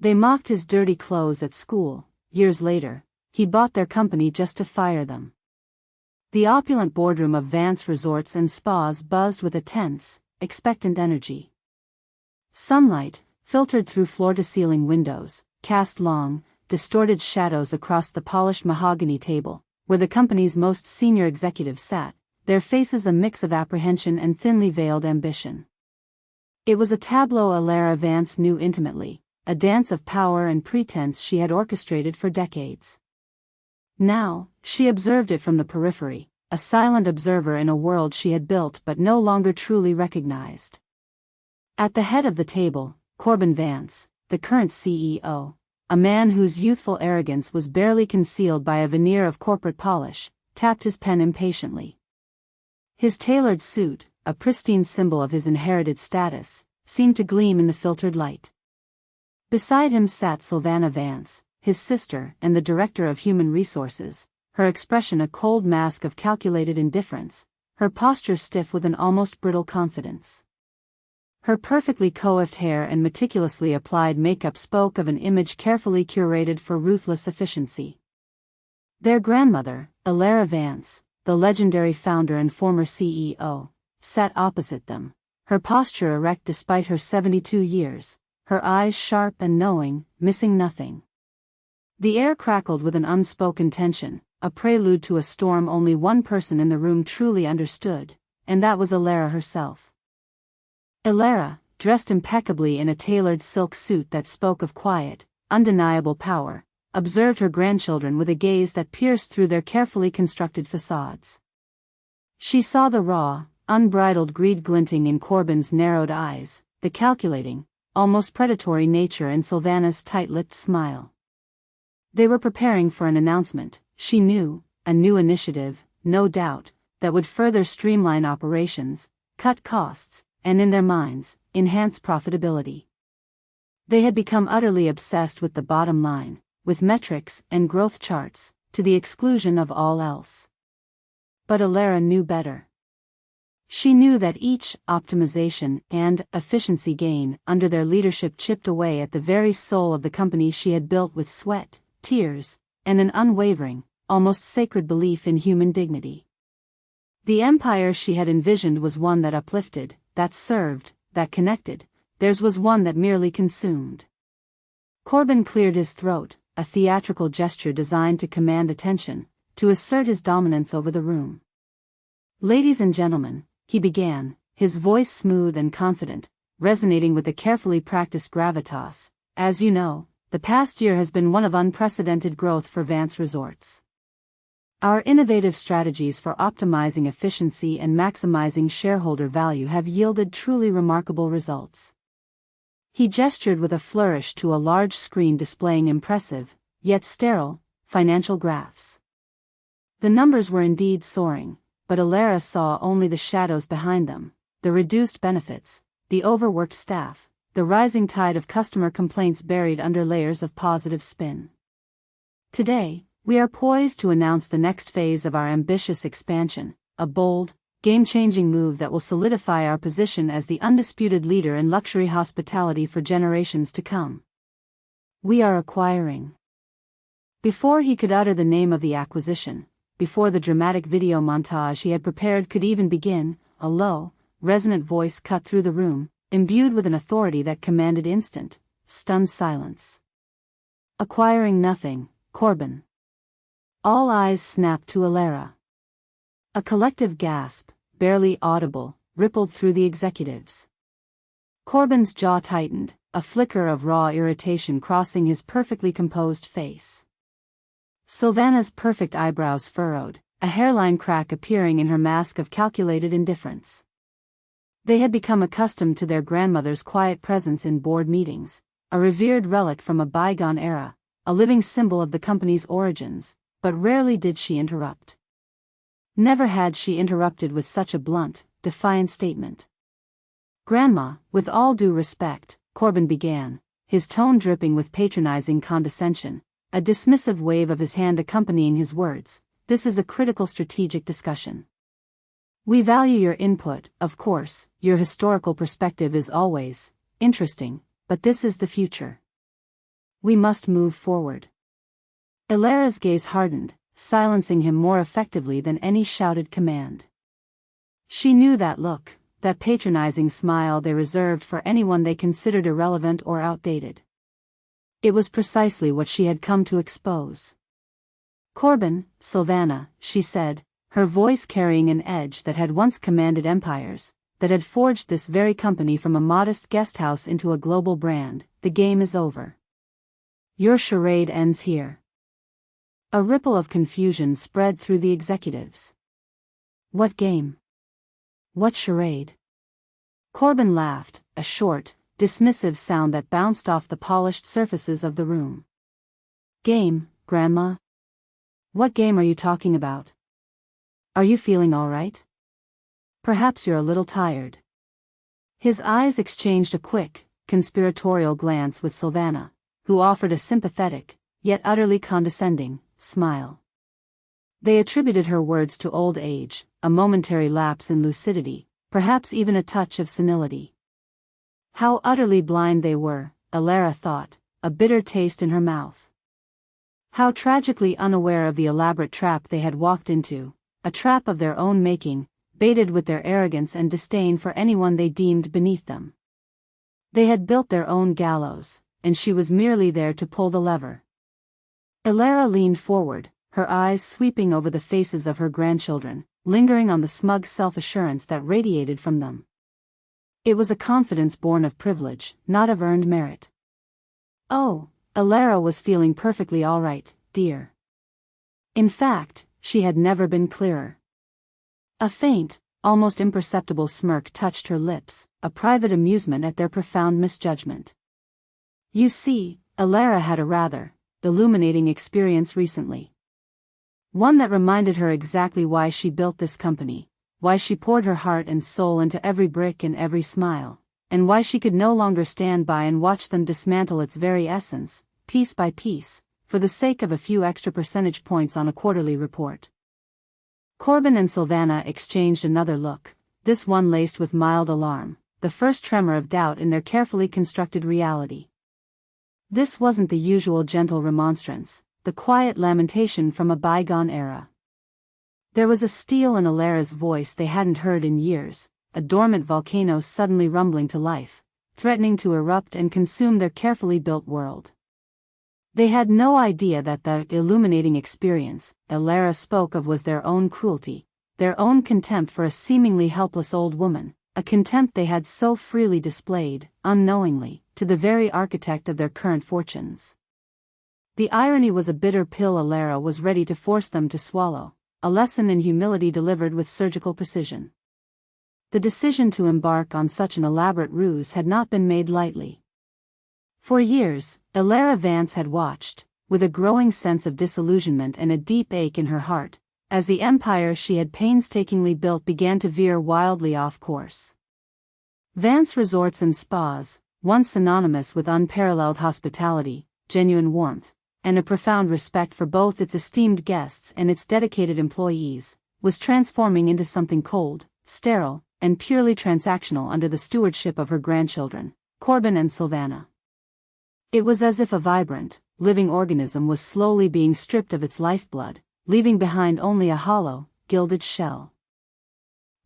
They mocked his dirty clothes at school. Years later, he bought their company just to fire them. The opulent boardroom of Vance Resorts and Spas buzzed with a tense, expectant energy. Sunlight, filtered through floor-to-ceiling windows, cast long, distorted shadows across the polished mahogany table, where the company's most senior executives sat, their faces a mix of apprehension and thinly veiled ambition. It was a tableau Alara Vance knew intimately, a dance of power and pretense she had orchestrated for decades. Now, she observed it from the periphery, a silent observer in a world she had built but no longer truly recognized. At the head of the table, Corbin Vance, the current CEO, a man whose youthful arrogance was barely concealed by a veneer of corporate polish, tapped his pen impatiently. His tailored suit, a pristine symbol of his inherited status, seemed to gleam in the filtered light. Beside him sat Sylvana Vance, his sister and the director of human resources, her expression a cold mask of calculated indifference, her posture stiff with an almost brittle confidence. Her perfectly coiffed hair and meticulously applied makeup spoke of an image carefully curated for ruthless efficiency. Their grandmother, Alara Vance, the legendary founder and former CEO, sat opposite them, her posture erect despite her 72 years, her eyes sharp and knowing, missing nothing. The air crackled with an unspoken tension, a prelude to a storm only one person in the room truly understood, and that was Alara herself. Alara, dressed impeccably in a tailored silk suit that spoke of quiet, undeniable power, observed her grandchildren with a gaze that pierced through their carefully constructed facades. She saw the raw, unbridled greed glinting in Corbin's narrowed eyes, the calculating, almost predatory nature in Sylvana's tight-lipped smile. They were preparing for an announcement, she knew, a new initiative, no doubt, that would further streamline operations, cut costs, and in their minds, enhance profitability. They had become utterly obsessed with the bottom line, with metrics and growth charts, to the exclusion of all else. But Alara knew better. She knew that each optimization and efficiency gain under their leadership chipped away at the very soul of the company she had built with sweat, tears, and an unwavering, almost sacred belief in human dignity. The empire she had envisioned was one that uplifted, that served, that connected. Theirs was one that merely consumed. Corbin cleared his throat, a theatrical gesture designed to command attention, to assert his dominance over the room. "Ladies and gentlemen," he began, his voice smooth and confident, resonating with the carefully practiced gravitas, "as you know, the past year has been one of unprecedented growth for Vance Resorts. Our innovative strategies for optimizing efficiency and maximizing shareholder value have yielded truly remarkable results." He gestured with a flourish to a large screen displaying impressive, yet sterile, financial graphs. The numbers were indeed soaring, but Alara saw only the shadows behind them, the reduced benefits, the overworked staff, the rising tide of customer complaints buried under layers of positive spin. "Today, we are poised to announce the next phase of our ambitious expansion, a bold, game-changing move that will solidify our position as the undisputed leader in luxury hospitality for generations to come. We are acquiring." Before he could utter the name of the acquisition, before the dramatic video montage he had prepared could even begin, a low, resonant voice cut through the room, imbued with an authority that commanded instant, stunned silence. "Acquiring nothing, Corbin." All eyes snapped to Alara. A collective gasp, barely audible, rippled through the executives. Corbin's jaw tightened, a flicker of raw irritation crossing his perfectly composed face. Sylvana's perfect eyebrows furrowed, a hairline crack appearing in her mask of calculated indifference. They had become accustomed to their grandmother's quiet presence in board meetings, a revered relic from a bygone era, a living symbol of the company's origins, but rarely did she interrupt. Never had she interrupted with such a blunt, defiant statement. "Grandma, with all due respect," Corbin began, his tone dripping with patronizing condescension, a dismissive wave of his hand accompanying his words, "this is a critical strategic discussion. We value your input, of course, your historical perspective is always interesting, but this is the future. We must move forward. Ilara's gaze hardened, silencing him more effectively than any shouted command. She knew that look, that patronizing smile they reserved for anyone they considered irrelevant or outdated. It was precisely what she had come to expose. Corbin, Sylvana, she said, her voice carrying an edge that had once commanded empires, that had forged this very company from a modest guesthouse into a global brand. The game is over. Your charade ends here. A ripple of confusion spread through the executives. What game? What charade? Corbin laughed, a short, dismissive sound that bounced off the polished surfaces of the room. Game, Grandma? What game are you talking about? Are you feeling all right? Perhaps you're a little tired. His eyes exchanged a quick, conspiratorial glance with Sylvana, who offered a sympathetic, yet utterly condescending, smile. They attributed her words to old age, a momentary lapse in lucidity, perhaps even a touch of senility. How utterly blind they were, Ilara thought, a bitter taste in her mouth. How tragically unaware of the elaborate trap they had walked into, a trap of their own making, baited with their arrogance and disdain for anyone they deemed beneath them. They had built their own gallows, and she was merely there to pull the lever. Ilara leaned forward, her eyes sweeping over the faces of her grandchildren, lingering on the smug self-assurance that radiated from them. It was a confidence born of privilege, not of earned merit. Oh, Ilara was feeling perfectly all right, dear. In fact, she had never been clearer. A faint, almost imperceptible smirk touched her lips, a private amusement at their profound misjudgment. You see, Ilara had a rather illuminating experience recently. One that reminded her exactly why she built this company, why she poured her heart and soul into every brick and every smile, and why she could no longer stand by and watch them dismantle its very essence, piece by piece, for the sake of a few extra percentage points on a quarterly report. Corbin and Sylvana exchanged another look, this one laced with mild alarm, the first tremor of doubt in their carefully constructed reality. This wasn't the usual gentle remonstrance, the quiet lamentation from a bygone era. There was a steel in Ilara's voice they hadn't heard in years, a dormant volcano suddenly rumbling to life, threatening to erupt and consume their carefully built world. They had no idea that the illuminating experience Ilara spoke of was their own cruelty, their own contempt for a seemingly helpless old woman, a contempt they had so freely displayed, unknowingly, to the very architect of their current fortunes. The irony was a bitter pill Ilara was ready to force them to swallow, a lesson in humility delivered with surgical precision. The decision to embark on such an elaborate ruse had not been made lightly. For years, Ilara Vance had watched, with a growing sense of disillusionment and a deep ache in her heart, as the empire she had painstakingly built began to veer wildly off course. Vance Resorts and Spas, once synonymous with unparalleled hospitality, genuine warmth, and a profound respect for both its esteemed guests and its dedicated employees, was transforming into something cold, sterile, and purely transactional under the stewardship of her grandchildren, Corbin and Sylvana. It was as if a vibrant, living organism was slowly being stripped of its lifeblood, leaving behind only a hollow, gilded shell.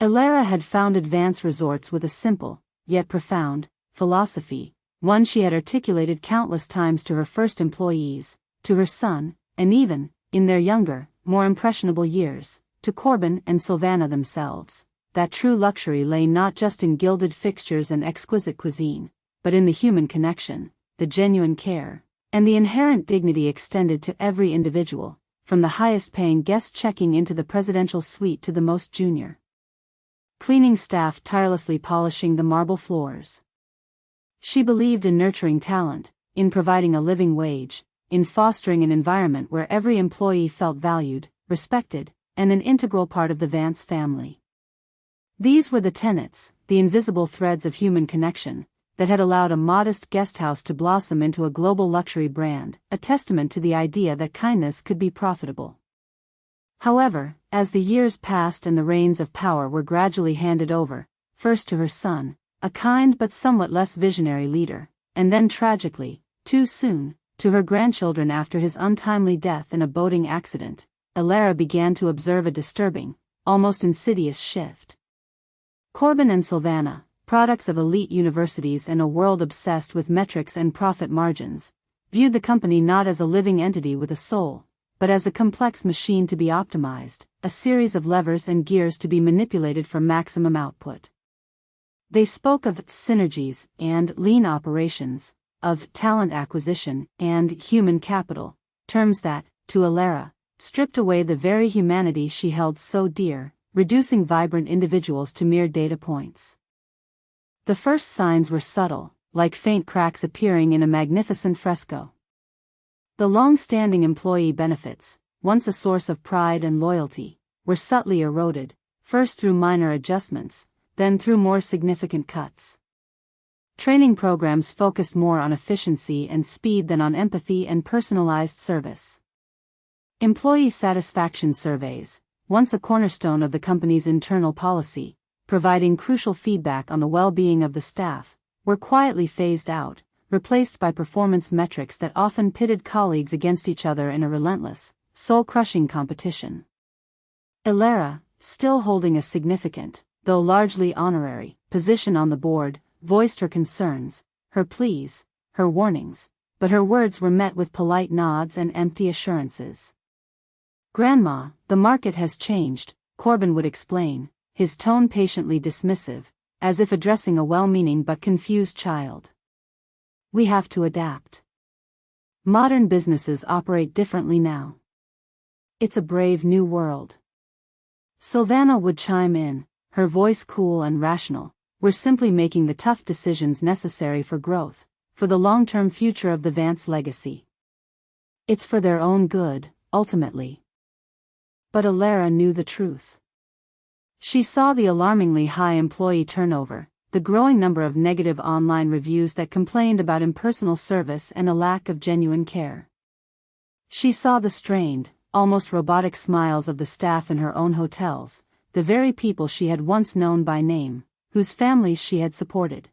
Ilara had founded Vance Resorts with a simple, yet profound, philosophy, one she had articulated countless times to her first employees, to her son, and even, in their younger, more impressionable years, to Corbin and Sylvana themselves, that true luxury lay not just in gilded fixtures and exquisite cuisine, but in the human connection, the genuine care, and the inherent dignity extended to every individual, from the highest-paying guest checking into the presidential suite to the most junior cleaning staff tirelessly polishing the marble floors. She believed in nurturing talent, in providing a living wage, in fostering an environment where every employee felt valued, respected, and an integral part of the Vance family. These were the tenets, the invisible threads of human connection, that had allowed a modest guesthouse to blossom into a global luxury brand, a testament to the idea that kindness could be profitable. However, as the years passed and the reins of power were gradually handed over, first to her son, a kind but somewhat less visionary leader, and then tragically, too soon, To her grandchildren after his untimely death in a boating accident, Elara began to observe a disturbing, almost insidious shift. Corbin and Silvana, products of elite universities and a world obsessed with metrics and profit margins, viewed the company not as a living entity with a soul, but as a complex machine to be optimized, a series of levers and gears to be manipulated for maximum output. They spoke of synergies and lean operations, of talent acquisition and human capital, terms that, to Elara, stripped away the very humanity she held so dear, reducing vibrant individuals to mere data points. The first signs were subtle, like faint cracks appearing in a magnificent fresco. The long-standing employee benefits, once a source of pride and loyalty, were subtly eroded, first through minor adjustments, then through more significant cuts. Training programs focused more on efficiency and speed than on empathy and personalized service. Employee satisfaction surveys, once a cornerstone of the company's internal policy, providing crucial feedback on the well-being of the staff, were quietly phased out, replaced by performance metrics that often pitted colleagues against each other in a relentless, soul-crushing competition. Elara, still holding a significant, though largely honorary, position on the board, voiced her concerns, her pleas, her warnings, but her words were met with polite nods and empty assurances. "Grandma, the market has changed," Corbin would explain, his tone patiently dismissive, as if addressing a well-meaning but confused child. "We have to adapt. Modern businesses operate differently now. It's a brave new world." Silvana would chime in, her voice cool and rational. "We're simply making the tough decisions necessary for growth, for the long-term future of the Vance legacy. It's for their own good, ultimately." But Elara knew the truth. She saw the alarmingly high employee turnover, the growing number of negative online reviews that complained about impersonal service and a lack of genuine care. She saw the strained, almost robotic smiles of the staff in her own hotels, the very people she had once known by name, whose families she had supported.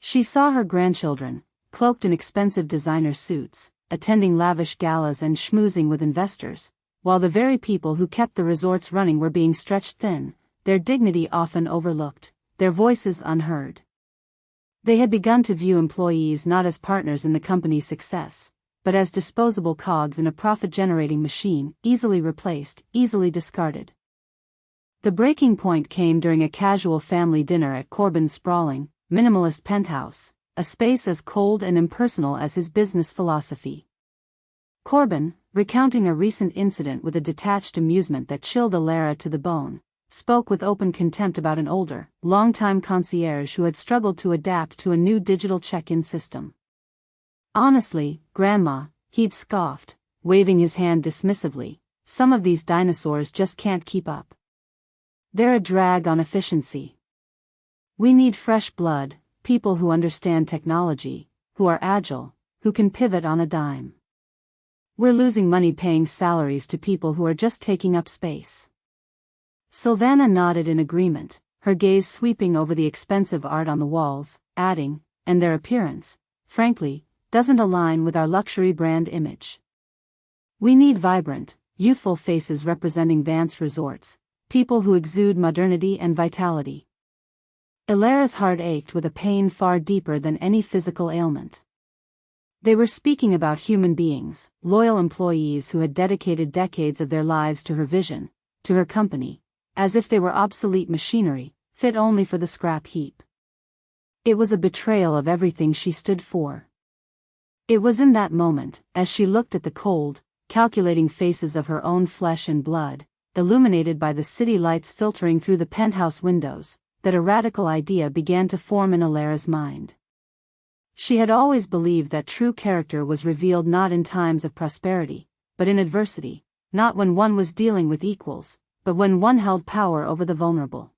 She saw her grandchildren, cloaked in expensive designer suits, attending lavish galas and schmoozing with investors, while the very people who kept the resorts running were being stretched thin, their dignity often overlooked, their voices unheard. They had begun to view employees not as partners in the company's success, but as disposable cogs in a profit-generating machine, easily replaced, easily discarded. The breaking point came during a casual family dinner at Corbin's sprawling, minimalist penthouse, a space as cold and impersonal as his business philosophy. Corbin, recounting a recent incident with a detached amusement that chilled Elara to the bone, spoke with open contempt about an older, long-time concierge who had struggled to adapt to a new digital check-in system. "Honestly, Grandma," he'd scoffed, waving his hand dismissively, "some of these dinosaurs just can't keep up. They're a drag on efficiency. We need fresh blood, people who understand technology, who are agile, who can pivot on a dime. We're losing money paying salaries to people who are just taking up space." Silvana nodded in agreement, her gaze sweeping over the expensive art on the walls, adding, "And their appearance, frankly, doesn't align with our luxury brand image. We need vibrant, youthful faces representing Vance Resorts, people who exude modernity and vitality." Elara's heart ached with a pain far deeper than any physical ailment. They were speaking about human beings, loyal employees who had dedicated decades of their lives to her vision, to her company, as if they were obsolete machinery, fit only for the scrap heap. It was a betrayal of everything she stood for. It was in that moment, as she looked at the cold, calculating faces of her own flesh and blood, illuminated by the city lights filtering through the penthouse windows, that a radical idea began to form in Elara's mind. She had always believed that true character was revealed not in times of prosperity, but in adversity, not when one was dealing with equals, but when one held power over the vulnerable.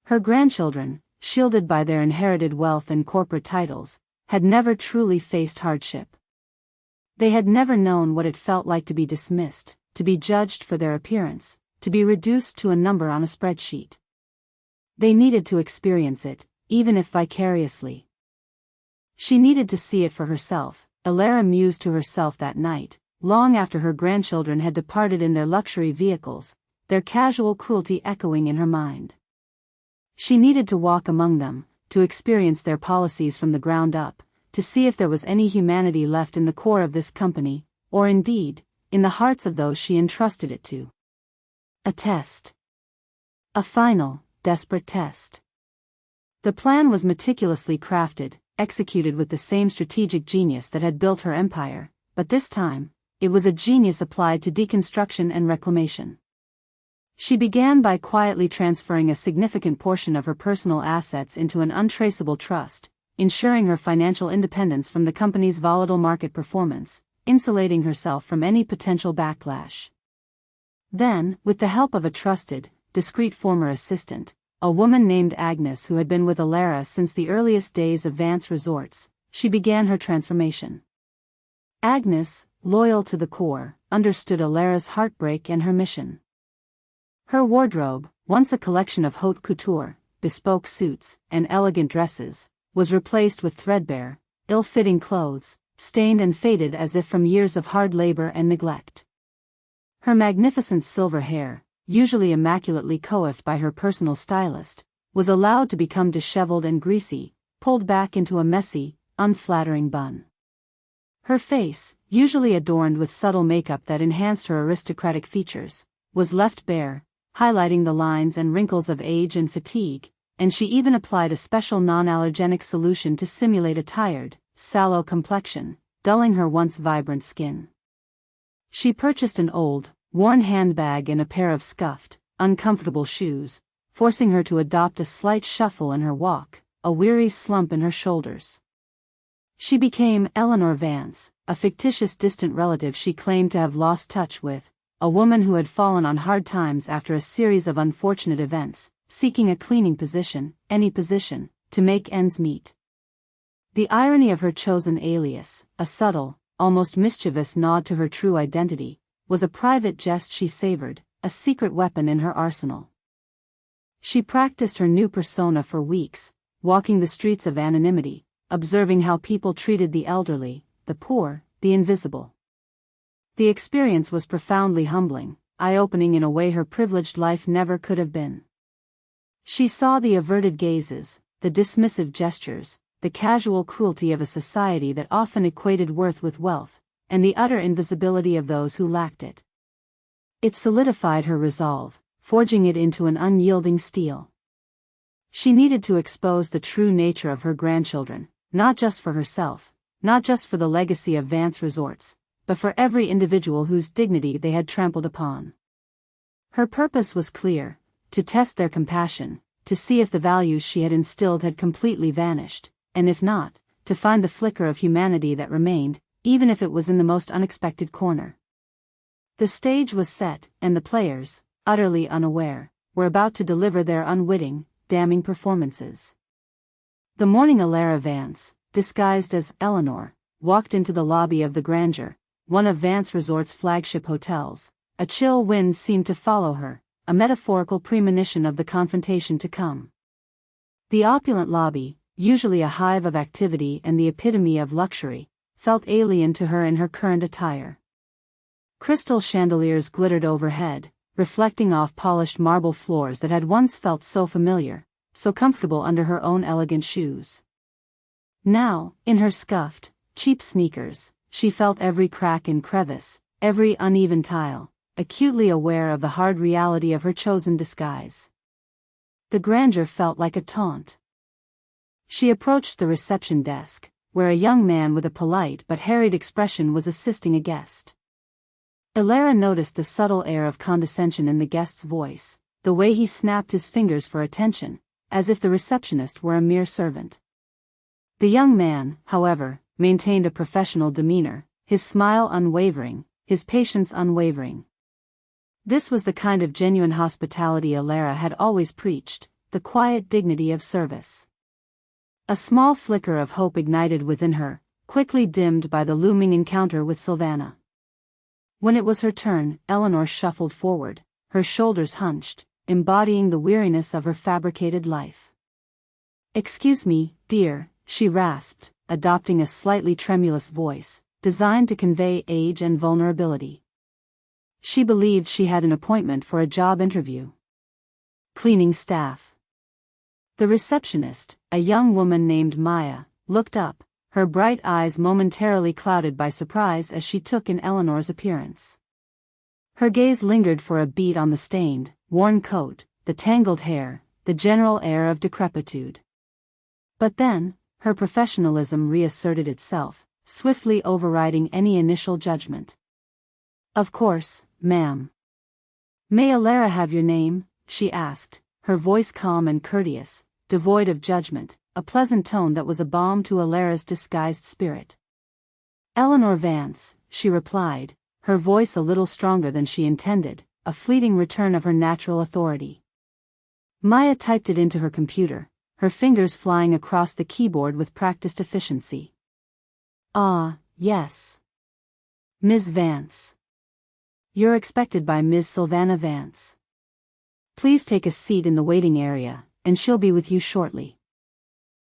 Her grandchildren, shielded by their inherited wealth and corporate titles, had never truly faced hardship. They had never known what it felt like to be dismissed, to be judged for their appearance, to be reduced to a number on a spreadsheet. They needed to experience it, even if vicariously. She needed to see it for herself, Elara mused to herself that night, long after her grandchildren had departed in their luxury vehicles, their casual cruelty echoing in her mind. She needed to walk among them, to experience their policies from the ground up, to see if there was any humanity left in the core of this company, or indeed, in the hearts of those she entrusted it to. A test. A final, desperate test. The plan was meticulously crafted, executed with the same strategic genius that had built her empire, but this time, it was a genius applied to deconstruction and reclamation. She began by quietly transferring a significant portion of her personal assets into an untraceable trust, ensuring her financial independence from the company's volatile market performance, insulating herself from any potential backlash. Then, with the help of a trusted, discreet former assistant, a woman named Agnes who had been with Elara since the earliest days of Vance Resorts, she began her transformation. Agnes, loyal to the core, understood Elara's heartbreak and her mission. Her wardrobe, once a collection of haute couture, bespoke suits, and elegant dresses, was replaced with threadbare, ill-fitting clothes, stained and faded as if from years of hard labor and neglect. Her magnificent silver hair, usually immaculately coiffed by her personal stylist, was allowed to become disheveled and greasy, pulled back into a messy, unflattering bun. Her face, usually adorned with subtle makeup that enhanced her aristocratic features, was left bare, highlighting the lines and wrinkles of age and fatigue, and she even applied a special non-allergenic solution to simulate a tired, sallow complexion, dulling her once vibrant skin. She purchased an old, worn handbag and a pair of scuffed, uncomfortable shoes, forcing her to adopt a slight shuffle in her walk, a weary slump in her shoulders. She became Eleanor Vance, a fictitious distant relative she claimed to have lost touch with, a woman who had fallen on hard times after a series of unfortunate events, seeking a cleaning position, any position, to make ends meet. The irony of her chosen alias, a subtle, almost mischievous nod to her true identity, was a private jest she savored, a secret weapon in her arsenal. She practiced her new persona for weeks, walking the streets of anonymity, observing how people treated the elderly, the poor, the invisible. The experience was profoundly humbling, eye-opening in a way her privileged life never could have been. She saw the averted gazes, the dismissive gestures, the casual cruelty of a society that often equated worth with wealth, and the utter invisibility of those who lacked it. It solidified her resolve, forging it into an unyielding steel. She needed to expose the true nature of her grandchildren, not just for herself, not just for the legacy of Vance Resorts, but for every individual whose dignity they had trampled upon. Her purpose was clear: to test their compassion, to see if the values she had instilled had completely vanished, and if not, to find the flicker of humanity that remained, even if it was in the most unexpected corner. The stage was set, and the players, utterly unaware, were about to deliver their unwitting, damning performances. The morning Elara Vance, disguised as Eleanor, walked into the lobby of the Grandeur, one of Vance Resort's flagship hotels, a chill wind seemed to follow her, a metaphorical premonition of the confrontation to come. The opulent lobby, usually a hive of activity and the epitome of luxury, felt alien to her in her current attire. Crystal chandeliers glittered overhead, reflecting off polished marble floors that had once felt so familiar, so comfortable under her own elegant shoes. Now, in her scuffed, cheap sneakers, she felt every crack and crevice, every uneven tile, acutely aware of the hard reality of her chosen disguise. The grandeur felt like a taunt. She approached the reception desk, where a young man with a polite but harried expression was assisting a guest. Elara noticed the subtle air of condescension in the guest's voice, the way he snapped his fingers for attention, as if the receptionist were a mere servant. The young man, however, maintained a professional demeanor, his smile unwavering, his patience unwavering. This was the kind of genuine hospitality Elara had always preached, the quiet dignity of service. A small flicker of hope ignited within her, quickly dimmed by the looming encounter with Sylvana. When it was her turn, Eleanor shuffled forward, her shoulders hunched, embodying the weariness of her fabricated life. "Excuse me, dear," she rasped, adopting a slightly tremulous voice, designed to convey age and vulnerability. She believed she had an appointment for a job interview. Cleaning staff. The receptionist, a young woman named Maya, looked up, her bright eyes momentarily clouded by surprise as she took in Eleanor's appearance. Her gaze lingered for a beat on the stained, worn coat, the tangled hair, the general air of decrepitude. But then, her professionalism reasserted itself, swiftly overriding any initial judgment. "Of course, ma'am. May Elara have your name?" she asked, her voice calm and courteous, devoid of judgment, a pleasant tone that was a balm to Elara's disguised spirit. "Eleanor Vance," she replied, her voice a little stronger than she intended, a fleeting return of her natural authority. Maya typed it into her computer, her fingers flying across the keyboard with practiced efficiency. "Ah, yes. Ms. Vance. You're expected by Ms. Sylvana Vance. Please take a seat in the waiting area, and she'll be with you shortly."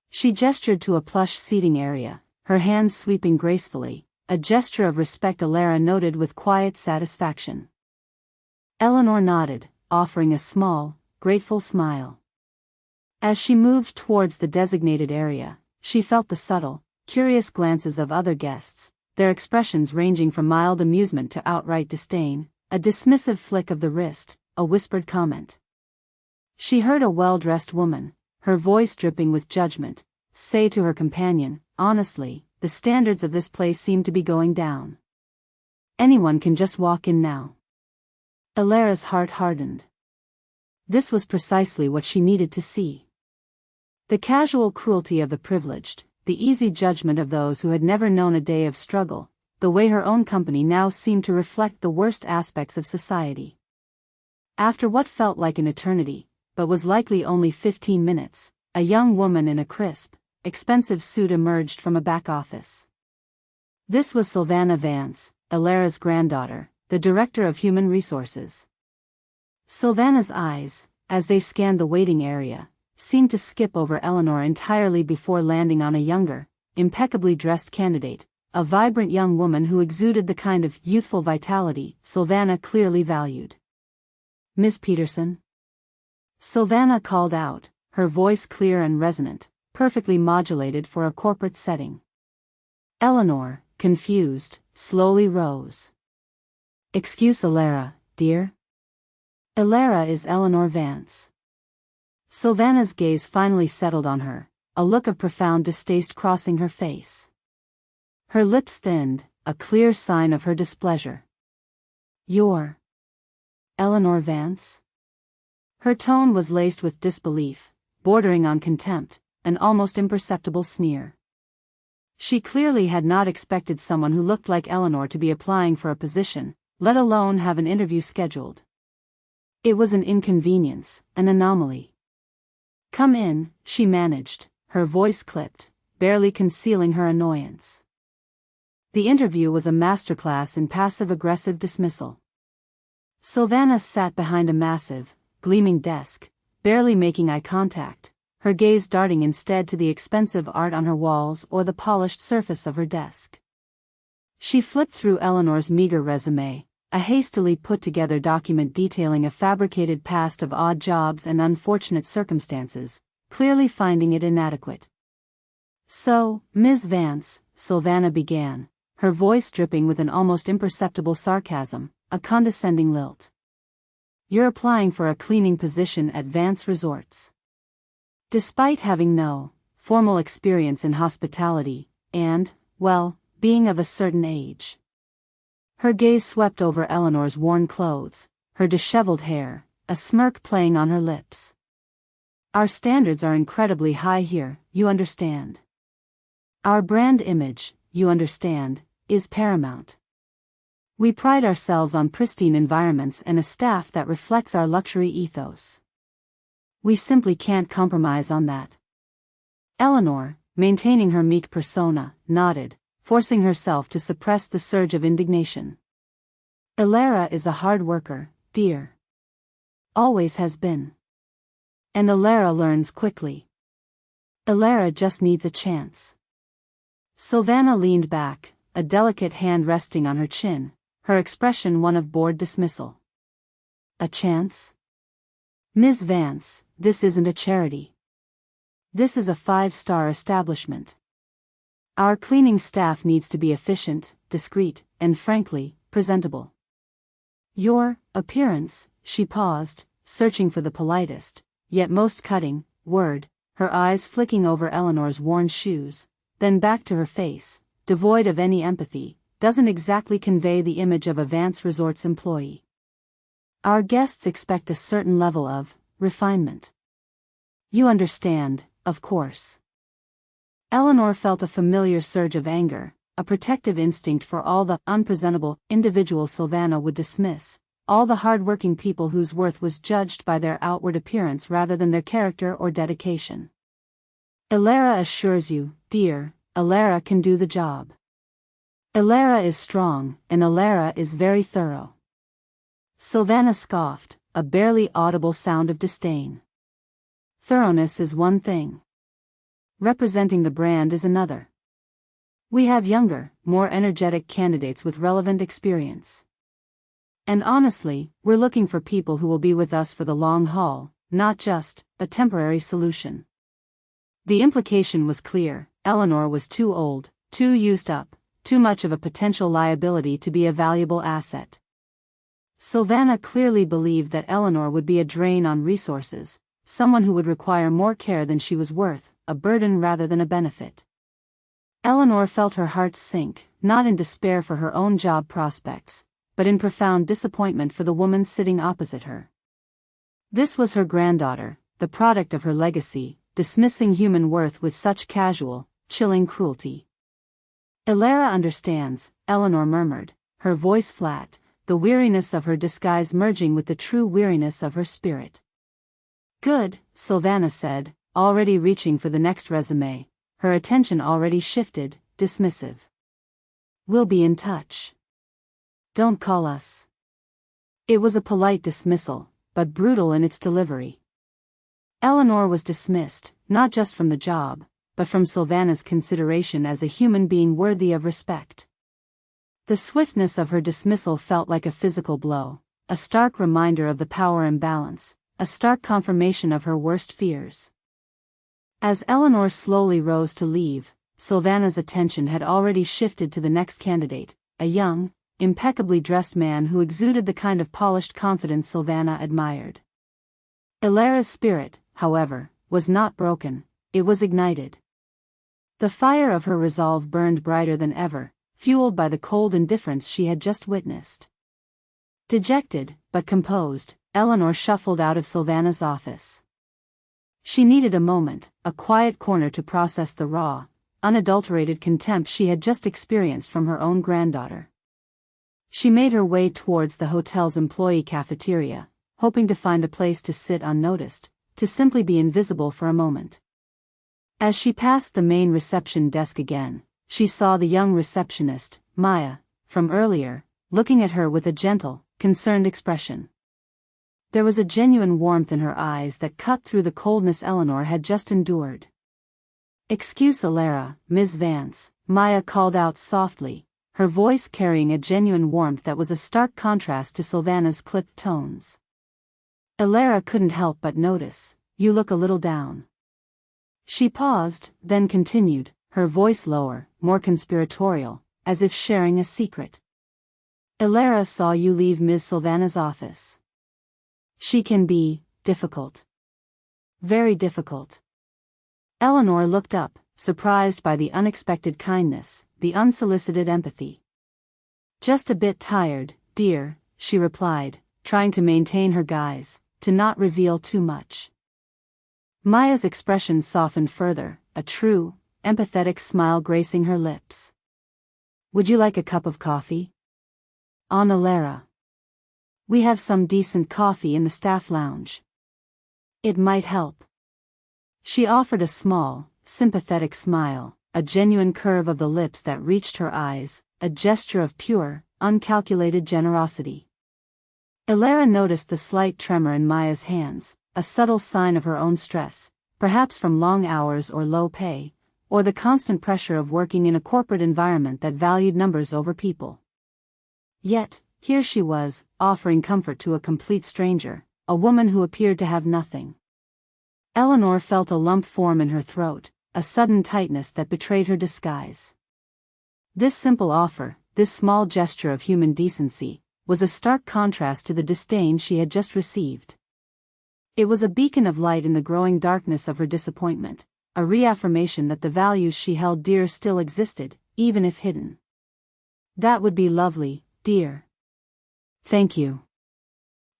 She gestured to a plush seating area, her hands sweeping gracefully, a gesture of respect Elara noted with quiet satisfaction. Eleanor nodded, offering a small, grateful smile. As she moved towards the designated area, she felt the subtle, curious glances of other guests, their expressions ranging from mild amusement to outright disdain, a dismissive flick of the wrist, a whispered comment. She heard a well-dressed woman, her voice dripping with judgment, say to her companion, "Honestly, the standards of this place seem to be going down. Anyone can just walk in now." Elara's heart hardened. This was precisely what she needed to see. The casual cruelty of the privileged, the easy judgment of those who had never known a day of struggle, the way her own company now seemed to reflect the worst aspects of society. After what felt like an eternity, but was likely only 15 minutes, a young woman in a crisp, expensive suit emerged from a back office. This was Sylvana Vance, Elara's granddaughter, the Director of Human Resources. Sylvana's eyes, as they scanned the waiting area, seemed to skip over Eleanor entirely before landing on a younger, impeccably dressed candidate, a vibrant young woman who exuded the kind of youthful vitality Sylvana clearly valued. "Miss Peterson?" Sylvana called out, her voice clear and resonant, perfectly modulated for a corporate setting. Eleanor, confused, slowly rose. "Excuse Elara, dear?" "Elara is Eleanor Vance." Sylvana's gaze finally settled on her, a look of profound distaste crossing her face. Her lips thinned, a clear sign of her displeasure. "You're Eleanor Vance?" Her tone was laced with disbelief, bordering on contempt, an almost imperceptible sneer. She clearly had not expected someone who looked like Eleanor to be applying for a position, let alone have an interview scheduled. It was an inconvenience, an anomaly. "Come in," she managed, her voice clipped, barely concealing her annoyance. The interview was a masterclass in passive-aggressive dismissal. Sylvana sat behind a massive, gleaming desk, barely making eye contact, her gaze darting instead to the expensive art on her walls or the polished surface of her desk. She flipped through Eleanor's meager resume, a hastily put-together document detailing a fabricated past of odd jobs and unfortunate circumstances, clearly finding it inadequate. "So, Ms. Vance," Sylvana began, her voice dripping with an almost imperceptible sarcasm, a condescending lilt. "You're applying for a cleaning position at Vance Resorts. Despite having no formal experience in hospitality, and, well, being of a certain age." Her gaze swept over Eleanor's worn clothes, her disheveled hair, a smirk playing on her lips. "Our standards are incredibly high here, you understand. Our brand image, you understand, is paramount. We pride ourselves on pristine environments and a staff that reflects our luxury ethos. We simply can't compromise on that." Eleanor, maintaining her meek persona, nodded, forcing herself to suppress the surge of indignation. "Elara is a hard worker, dear. Always has been. And Elara learns quickly. Elara just needs a chance." Sylvana leaned back, a delicate hand resting on her chin, her expression one of bored dismissal. A chance? Ms. Vance, this isn't a charity. This is a 5-star establishment. Our cleaning staff needs to be efficient, discreet, and frankly, presentable. Your appearance, she paused, searching for the politest, yet most cutting, word, her eyes flicking over Eleanor's worn shoes, then back to her face, devoid of any empathy, doesn't exactly convey the image of a Vance Resorts employee. Our guests expect a certain level of refinement. You understand, of course. Eleanor felt a familiar surge of anger, a protective instinct for all the unpresentable individuals Sylvana would dismiss, all the hard-working people whose worth was judged by their outward appearance rather than their character or dedication. Elara assures you, dear, Elara can do the job. Elara is strong, and Elara is very thorough. Sylvana scoffed, a barely audible sound of disdain. Thoroughness is one thing. Representing the brand is another. We have younger, more energetic candidates with relevant experience. And honestly, we're looking for people who will be with us for the long haul, not just a temporary solution. The implication was clear: Eleanor was too old, too used up, too much of a potential liability to be a valuable asset. Sylvana clearly believed that Eleanor would be a drain on resources, someone who would require more care than she was worth, a burden rather than a benefit. Eleanor felt her heart sink, not in despair for her own job prospects, but in profound disappointment for the woman sitting opposite her. This was her granddaughter, the product of her legacy, dismissing human worth with such casual, chilling cruelty. Elara understands, Eleanor murmured, her voice flat, the weariness of her disguise merging with the true weariness of her spirit. Good, Sylvana said, already reaching for the next resume, her attention already shifted, dismissive. We'll be in touch. Don't call us. It was a polite dismissal, but brutal in its delivery. Eleanor was dismissed, not just from the job, but from Sylvana's consideration as a human being worthy of respect. The swiftness of her dismissal felt like a physical blow, a stark reminder of the power imbalance, a stark confirmation of her worst fears. As Eleanor slowly rose to leave, Sylvana's attention had already shifted to the next candidate, a young, impeccably dressed man who exuded the kind of polished confidence Sylvana admired. Elara's spirit, however, was not broken, it was ignited. The fire of her resolve burned brighter than ever, fueled by the cold indifference she had just witnessed. Dejected, but composed, Eleanor shuffled out of Sylvana's office. She needed a moment, a quiet corner to process the raw, unadulterated contempt she had just experienced from her own granddaughter. She made her way towards the hotel's employee cafeteria, hoping to find a place to sit unnoticed, to simply be invisible for a moment. As she passed the main reception desk again, she saw the young receptionist, Maya, from earlier, looking at her with a gentle, concerned expression. There was a genuine warmth in her eyes that cut through the coldness Eleanor had just endured. "Excuse Elara, Ms. Vance," Maya called out softly, her voice carrying a genuine warmth that was a stark contrast to Sylvana's clipped tones. Elara couldn't help but notice, "You look a little down." She paused, then continued, her voice lower, more conspiratorial, as if sharing a secret. "Elara saw you leave Ms. Sylvana's office. She can be difficult. Very difficult." Eleanor looked up, surprised by the unexpected kindness, the unsolicited empathy. "Just a bit tired, dear," she replied, trying to maintain her guise, to not reveal too much. Maya's expression softened further, a true, empathetic smile gracing her lips. "Would you like a cup of coffee?" "On Elara. We have some decent coffee in the staff lounge. It might help." She offered a small, sympathetic smile, a genuine curve of the lips that reached her eyes, a gesture of pure, uncalculated generosity. Elara noticed the slight tremor in Maya's hands, a subtle sign of her own stress, perhaps from long hours or low pay, or the constant pressure of working in a corporate environment that valued numbers over people. Yet, here she was, offering comfort to a complete stranger, a woman who appeared to have nothing. Eleanor felt a lump form in her throat, a sudden tightness that betrayed her disguise. This simple offer, this small gesture of human decency, was a stark contrast to the disdain she had just received. It was a beacon of light in the growing darkness of her disappointment, a reaffirmation that the values she held dear still existed, even if hidden. "That would be lovely, dear. Thank you."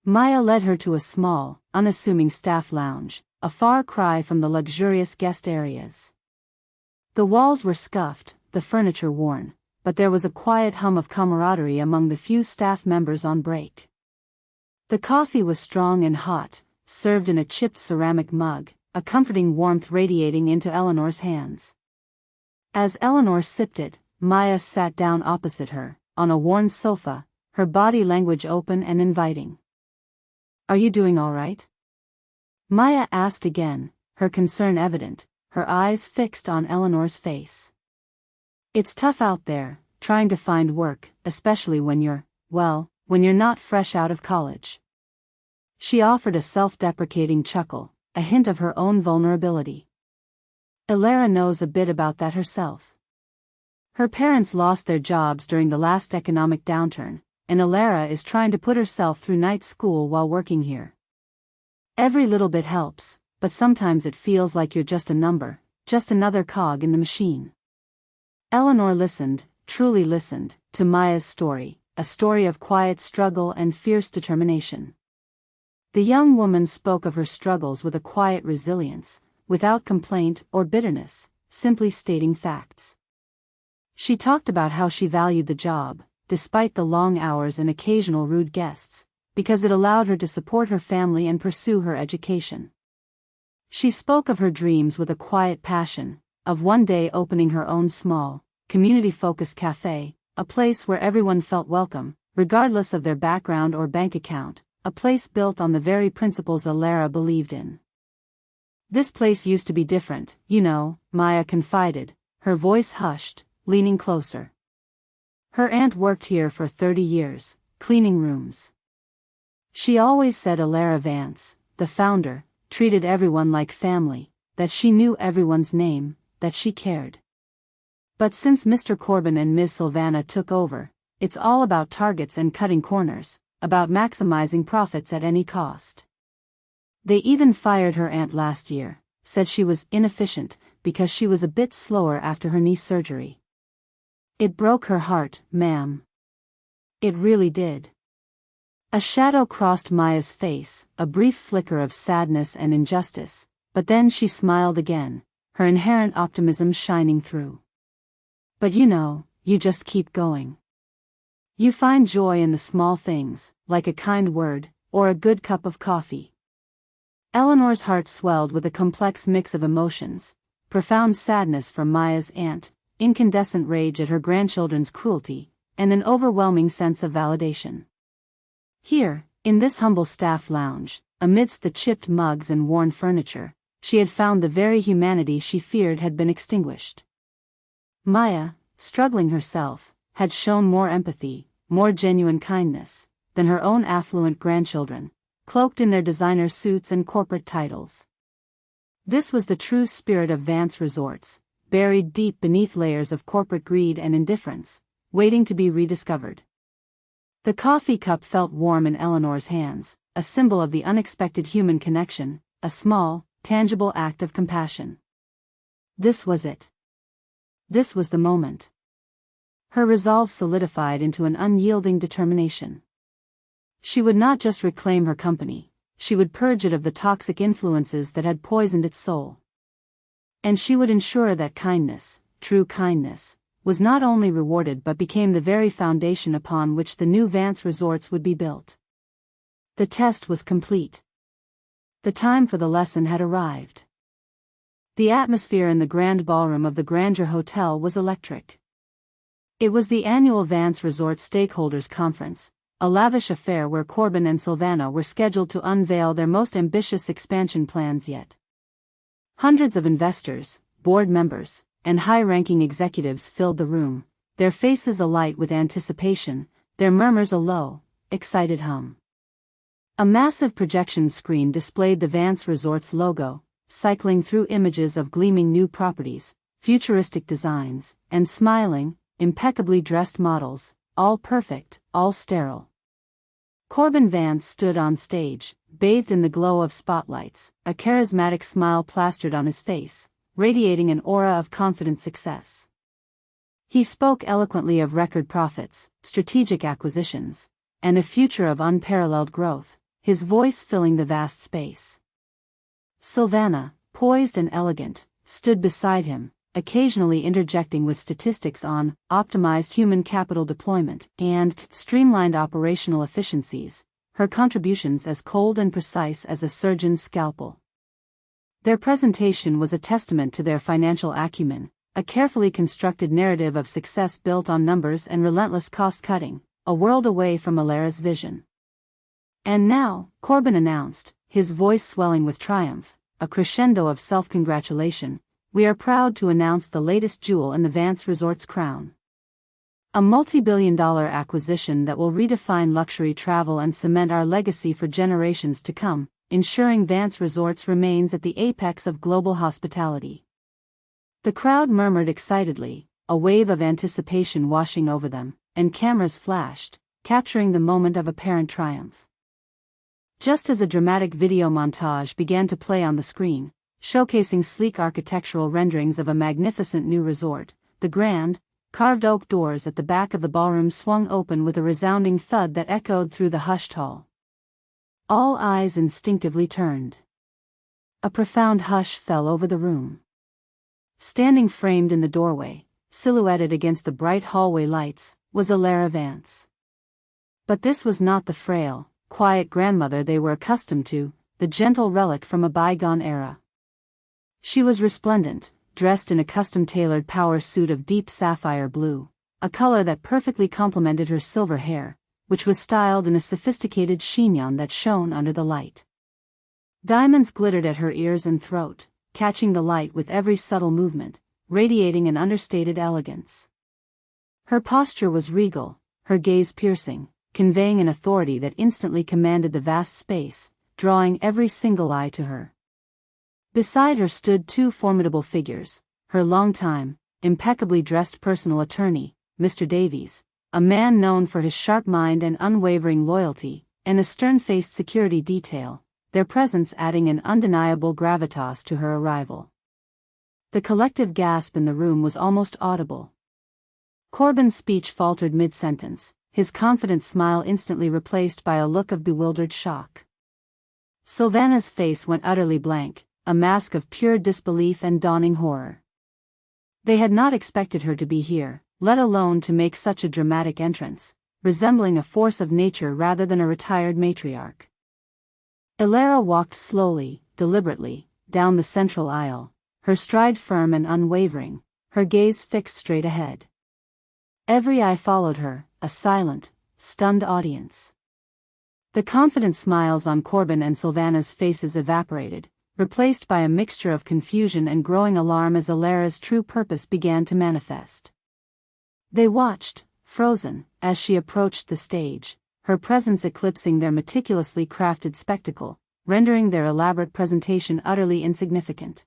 Maya led her to a small, unassuming staff lounge, a far cry from the luxurious guest areas. The walls were scuffed, the furniture worn, but there was a quiet hum of camaraderie among the few staff members on break. The coffee was strong and hot, served in a chipped ceramic mug, a comforting warmth radiating into Eleanor's hands. As Eleanor sipped it, Maya sat down opposite her, on a worn sofa, her body language open and inviting. "Are you doing all right?" Maya asked again, her concern evident, her eyes fixed on Eleanor's face. "It's tough out there, trying to find work, especially when you're not fresh out of college." She offered a self-deprecating chuckle, a hint of her own vulnerability. Elara knows a bit about that herself. Her parents lost their jobs during the last economic downturn, and Elara is trying to put herself through night school while working here. Every little bit helps, but sometimes it feels like you're just a number, just another cog in the machine. Eleanor listened, truly listened, to Maya's story, a story of quiet struggle and fierce determination. The young woman spoke of her struggles with a quiet resilience, without complaint or bitterness, simply stating facts. She talked about how she valued the job, despite the long hours and occasional rude guests, because it allowed her to support her family and pursue her education. She spoke of her dreams with a quiet passion, of one day opening her own small, community-focused cafe, a place where everyone felt welcome, regardless of their background or bank account, a place built on the very principles Elara believed in. "This place used to be different, you know," Maya confided, her voice hushed, leaning closer. Her aunt worked here for 30 years, cleaning rooms. She always said Elara Vance, the founder, treated everyone like family, that she knew everyone's name, that she cared. But since Mr. Corbin and Ms. Sylvana took over, it's all about targets and cutting corners, about maximizing profits at any cost. They even fired her aunt last year, said she was inefficient because she was a bit slower after her knee surgery. It broke her heart, ma'am. It really did. A shadow crossed Maya's face, a brief flicker of sadness and injustice, but then she smiled again, her inherent optimism shining through. "But you just keep going. You find joy in the small things, like a kind word, or a good cup of coffee." Eleanor's heart swelled with a complex mix of emotions, profound sadness for Maya's aunt, incandescent rage at her grandchildren's cruelty, and an overwhelming sense of validation. Here, in this humble staff lounge, amidst the chipped mugs and worn furniture, she had found the very humanity she feared had been extinguished. Maya, struggling herself, had shown more empathy, more genuine kindness, than her own affluent grandchildren, cloaked in their designer suits and corporate titles. This was the true spirit of Vance Resorts, buried deep beneath layers of corporate greed and indifference, waiting to be rediscovered. The coffee cup felt warm in Eleanor's hands, a symbol of the unexpected human connection, a small, tangible act of compassion. This was it. This was the moment. Her resolve solidified into an unyielding determination. She would not just reclaim her company, she would purge it of the toxic influences that had poisoned its soul. And she would ensure that kindness, true kindness, was not only rewarded but became the very foundation upon which the new Vance Resorts would be built. The test was complete. The time for the lesson had arrived. The atmosphere in the grand ballroom of the Grandeur Hotel was electric. It was the annual Vance Resort Stakeholders Conference, a lavish affair where Corbin and Sylvana were scheduled to unveil their most ambitious expansion plans yet. Hundreds of investors, board members, and high-ranking executives filled the room, their faces alight with anticipation, their murmurs a low, excited hum. A massive projection screen displayed the Vance Resorts logo, cycling through images of gleaming new properties, futuristic designs, and smiling, impeccably dressed models, all perfect, all sterile. Corbin Vance stood on stage, bathed in the glow of spotlights, a charismatic smile plastered on his face, radiating an aura of confident success. He spoke eloquently of record profits, strategic acquisitions, and a future of unparalleled growth, his voice filling the vast space. Silvana, poised and elegant, stood beside him, occasionally interjecting with statistics on optimized human capital deployment and streamlined operational efficiencies, her contributions as cold and precise as a surgeon's scalpel. Their presentation was a testament to their financial acumen, a carefully constructed narrative of success built on numbers and relentless cost-cutting, a world away from Alara's vision. And now, Corbin announced, his voice swelling with triumph, a crescendo of self-congratulation, we are proud to announce the latest jewel in the Vance Resorts crown. A multi-billion-dollar acquisition that will redefine luxury travel and cement our legacy for generations to come, ensuring Vance Resorts remains at the apex of global hospitality. The crowd murmured excitedly, a wave of anticipation washing over them, and cameras flashed, capturing the moment of apparent triumph. Just as a dramatic video montage began to play on the screen, showcasing sleek architectural renderings of a magnificent new resort, the grand, carved oak doors at the back of the ballroom swung open with a resounding thud that echoed through the hushed hall. All eyes instinctively turned. A profound hush fell over the room. Standing framed in the doorway, silhouetted against the bright hallway lights, was Alara Vance. But this was not the frail, quiet grandmother they were accustomed to, the gentle relic from a bygone era. She was resplendent, dressed in a custom-tailored power suit of deep sapphire blue, a color that perfectly complemented her silver hair, which was styled in a sophisticated chignon that shone under the light. Diamonds glittered at her ears and throat, catching the light with every subtle movement, radiating an understated elegance. Her posture was regal, her gaze piercing, conveying an authority that instantly commanded the vast space, drawing every single eye to her. Beside her stood two formidable figures, her longtime, impeccably dressed personal attorney, Mr. Davies, a man known for his sharp mind and unwavering loyalty, and a stern-faced security detail, their presence adding an undeniable gravitas to her arrival. The collective gasp in the room was almost audible. Corbin's speech faltered mid-sentence, his confident smile instantly replaced by a look of bewildered shock. Silvana's face went utterly blank, a mask of pure disbelief and dawning horror. They had not expected her to be here, let alone to make such a dramatic entrance, resembling a force of nature rather than a retired matriarch. Alara walked slowly, deliberately, down the central aisle, her stride firm and unwavering, her gaze fixed straight ahead. Every eye followed her, a silent, stunned audience. The confident smiles on Corbin and Silvana's faces evaporated, replaced by a mixture of confusion and growing alarm as Alara's true purpose began to manifest. They watched, frozen, as she approached the stage, her presence eclipsing their meticulously crafted spectacle, rendering their elaborate presentation utterly insignificant.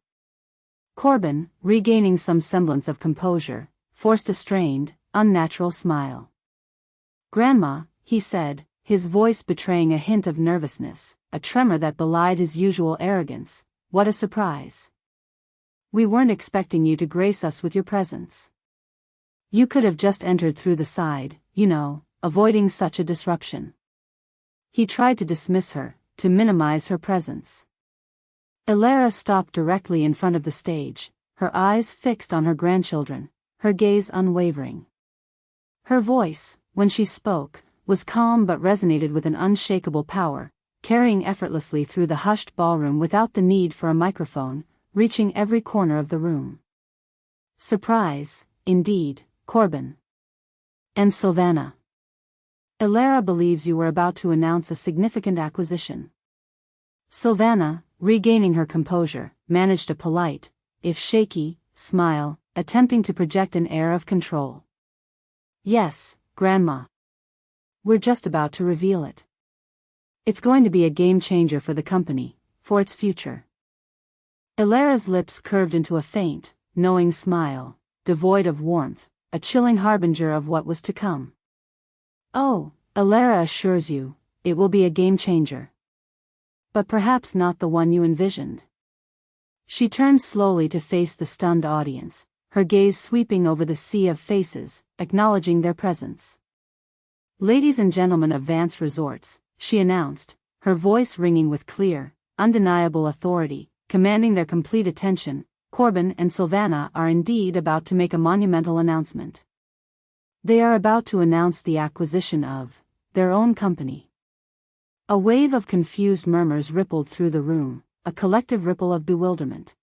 Corbin, regaining some semblance of composure, forced a strained, unnatural smile. "Grandma," he said, his voice betraying a hint of nervousness, a tremor that belied his usual arrogance, "what a surprise. We weren't expecting you to grace us with your presence. You could have just entered through the side, you know, avoiding such a disruption." He tried to dismiss her, to minimize her presence. Alara stopped directly in front of the stage, her eyes fixed on her grandchildren, her gaze unwavering. Her voice, when she spoke, was calm but resonated with an unshakable power, carrying effortlessly through the hushed ballroom without the need for a microphone, reaching every corner of the room. "Surprise, indeed, Corbin. And Silvana. Alara believes you were about to announce a significant acquisition." Silvana, regaining her composure, managed a polite, if shaky, smile, attempting to project an air of control. Yes, Grandma. We're just about to reveal it. It's going to be a game changer for the company, for its future. Elara's lips curved into a faint, knowing smile, devoid of warmth, a chilling harbinger of what was to come. Oh, Elara assures you, it will be a game changer. But perhaps not the one you envisioned. She turned slowly to face the stunned audience, her gaze sweeping over the sea of faces, acknowledging their presence. Ladies and gentlemen of Vance Resorts, she announced, her voice ringing with clear, undeniable authority, commanding their complete attention. Corbin and Sylvana are indeed about to make a monumental announcement. They are about to announce the acquisition of their own company. A wave of confused murmurs rippled through the room, a collective ripple of bewilderment.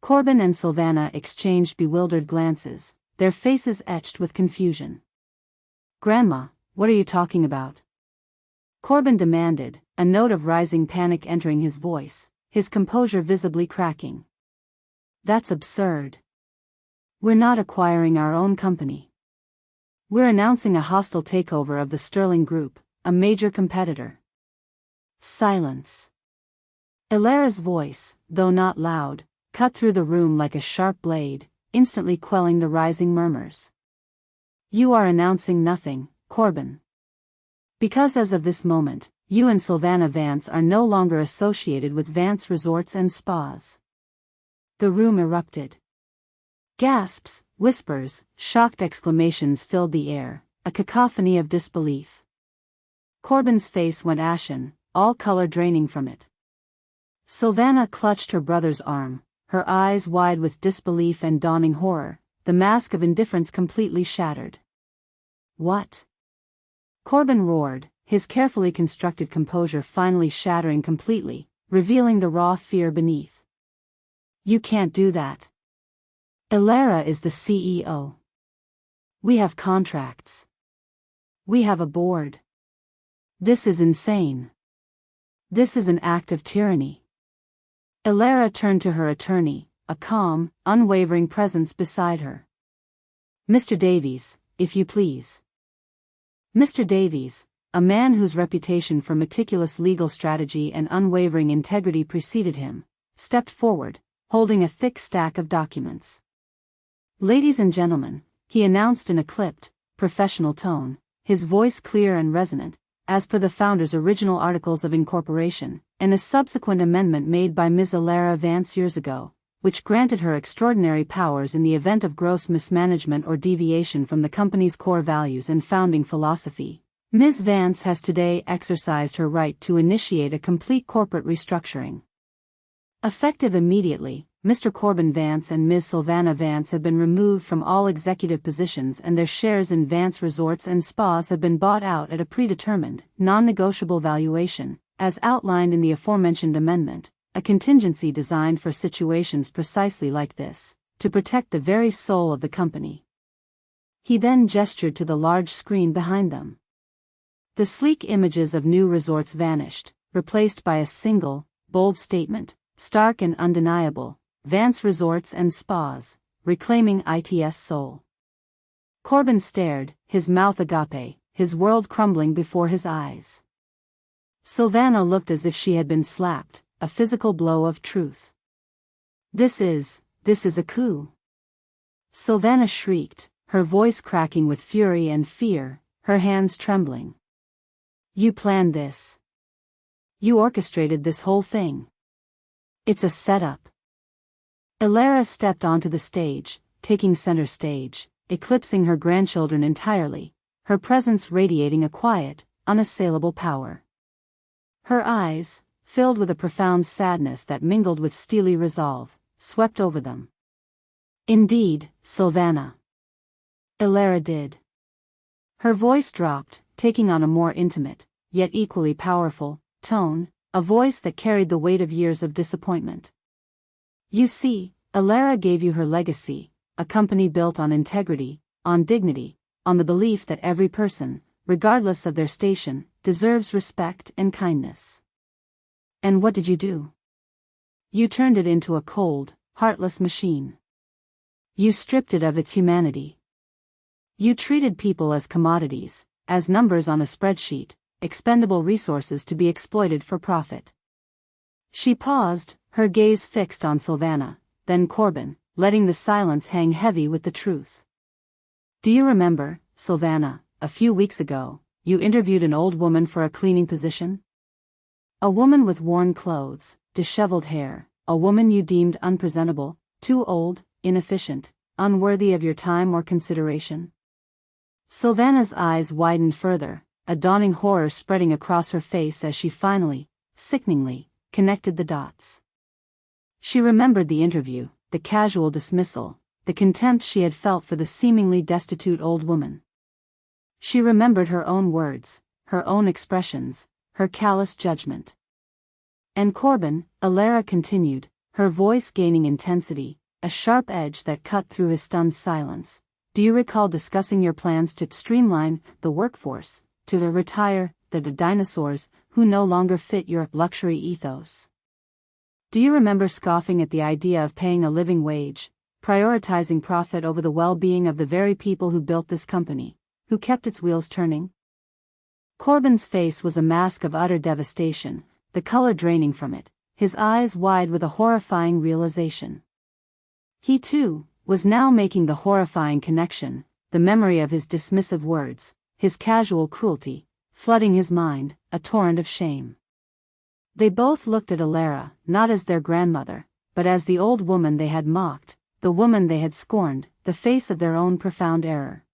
Corbin and Sylvana exchanged bewildered glances, their faces etched with confusion. Grandma, what are you talking about? Corbin demanded, a note of rising panic entering his voice, his composure visibly cracking. That's absurd. We're not acquiring our own company. We're announcing a hostile takeover of the Sterling Group, a major competitor. Silence. Elara's voice, though not loud, cut through the room like a sharp blade, instantly quelling the rising murmurs. You are announcing nothing, Corbin. Because as of this moment, you and Sylvana Vance are no longer associated with Vance Resorts and Spas. The room erupted. Gasps, whispers, shocked exclamations filled the air, a cacophony of disbelief. Corbin's face went ashen, all color draining from it. Sylvana clutched her brother's arm, her eyes wide with disbelief and dawning horror, the mask of indifference completely shattered. What? Corbin roared, his carefully constructed composure finally shattering completely, revealing the raw fear beneath. You can't do that. Elara is the CEO. We have contracts. We have a board. This is insane. This is an act of tyranny. Elara turned to her attorney, a calm, unwavering presence beside her. Mr. Davies, if you please. Mr. Davies, a man whose reputation for meticulous legal strategy and unwavering integrity preceded him, stepped forward, holding a thick stack of documents. Ladies and gentlemen, he announced in a clipped, professional tone, his voice clear and resonant, as per the founder's original articles of incorporation, and a subsequent amendment made by Ms. Elara Vance years ago, which granted her extraordinary powers in the event of gross mismanagement or deviation from the company's core values and founding philosophy. Ms. Vance has today exercised her right to initiate a complete corporate restructuring. Effective immediately, Mr. Corbin Vance and Ms. Sylvana Vance have been removed from all executive positions and their shares in Vance Resorts and Spas have been bought out at a predetermined, non-negotiable valuation, as outlined in the aforementioned amendment, a contingency designed for situations precisely like this, to protect the very soul of the company. He then gestured to the large screen behind them. The sleek images of new resorts vanished, replaced by a single, bold statement, stark and undeniable: Vance Resorts and Spas, reclaiming IT's soul. Corbin stared, his mouth agape, his world crumbling before his eyes. Sylvana looked as if she had been slapped, a physical blow of truth. This is a coup. Sylvana shrieked, her voice cracking with fury and fear, her hands trembling. You planned this. You orchestrated this whole thing. It's a setup. Elara stepped onto the stage, taking center stage, eclipsing her grandchildren entirely, her presence radiating a quiet, unassailable power. Her eyes, filled with a profound sadness that mingled with steely resolve, swept over them. Indeed, Sylvana. Elara did. Her voice dropped, taking on a more intimate, yet equally powerful, tone, a voice that carried the weight of years of disappointment. You see, Elara gave you her legacy, a company built on integrity, on dignity, on the belief that every person, regardless of their station, deserves respect and kindness. And what did you do? You turned it into a cold, heartless machine. You stripped it of its humanity. You treated people as commodities, as numbers on a spreadsheet, expendable resources to be exploited for profit. She paused, her gaze fixed on Sylvana, then Corbin, letting the silence hang heavy with the truth. Do you remember, Sylvana, a few weeks ago, you interviewed an old woman for a cleaning position? A woman with worn clothes, disheveled hair, a woman you deemed unpresentable, too old, inefficient, unworthy of your time or consideration. Sylvana's eyes widened further, a dawning horror spreading across her face as she finally, sickeningly, connected the dots. She remembered the interview, the casual dismissal, the contempt she had felt for the seemingly destitute old woman. She remembered her own words, her own expressions, her callous judgment. And Corbin, Alara continued, her voice gaining intensity, a sharp edge that cut through his stunned silence. Do you recall discussing your plans to streamline the workforce, to retire the dinosaurs who no longer fit your luxury ethos? Do you remember scoffing at the idea of paying a living wage, prioritizing profit over the well-being of the very people who built this company, who kept its wheels turning? Corbin's face was a mask of utter devastation, the color draining from it, his eyes wide with a horrifying realization. He, too, was now making the horrifying connection, the memory of his dismissive words, his casual cruelty, flooding his mind, a torrent of shame. They both looked at Alara, not as their grandmother, but as the old woman they had mocked, the woman they had scorned, the face of their own profound error.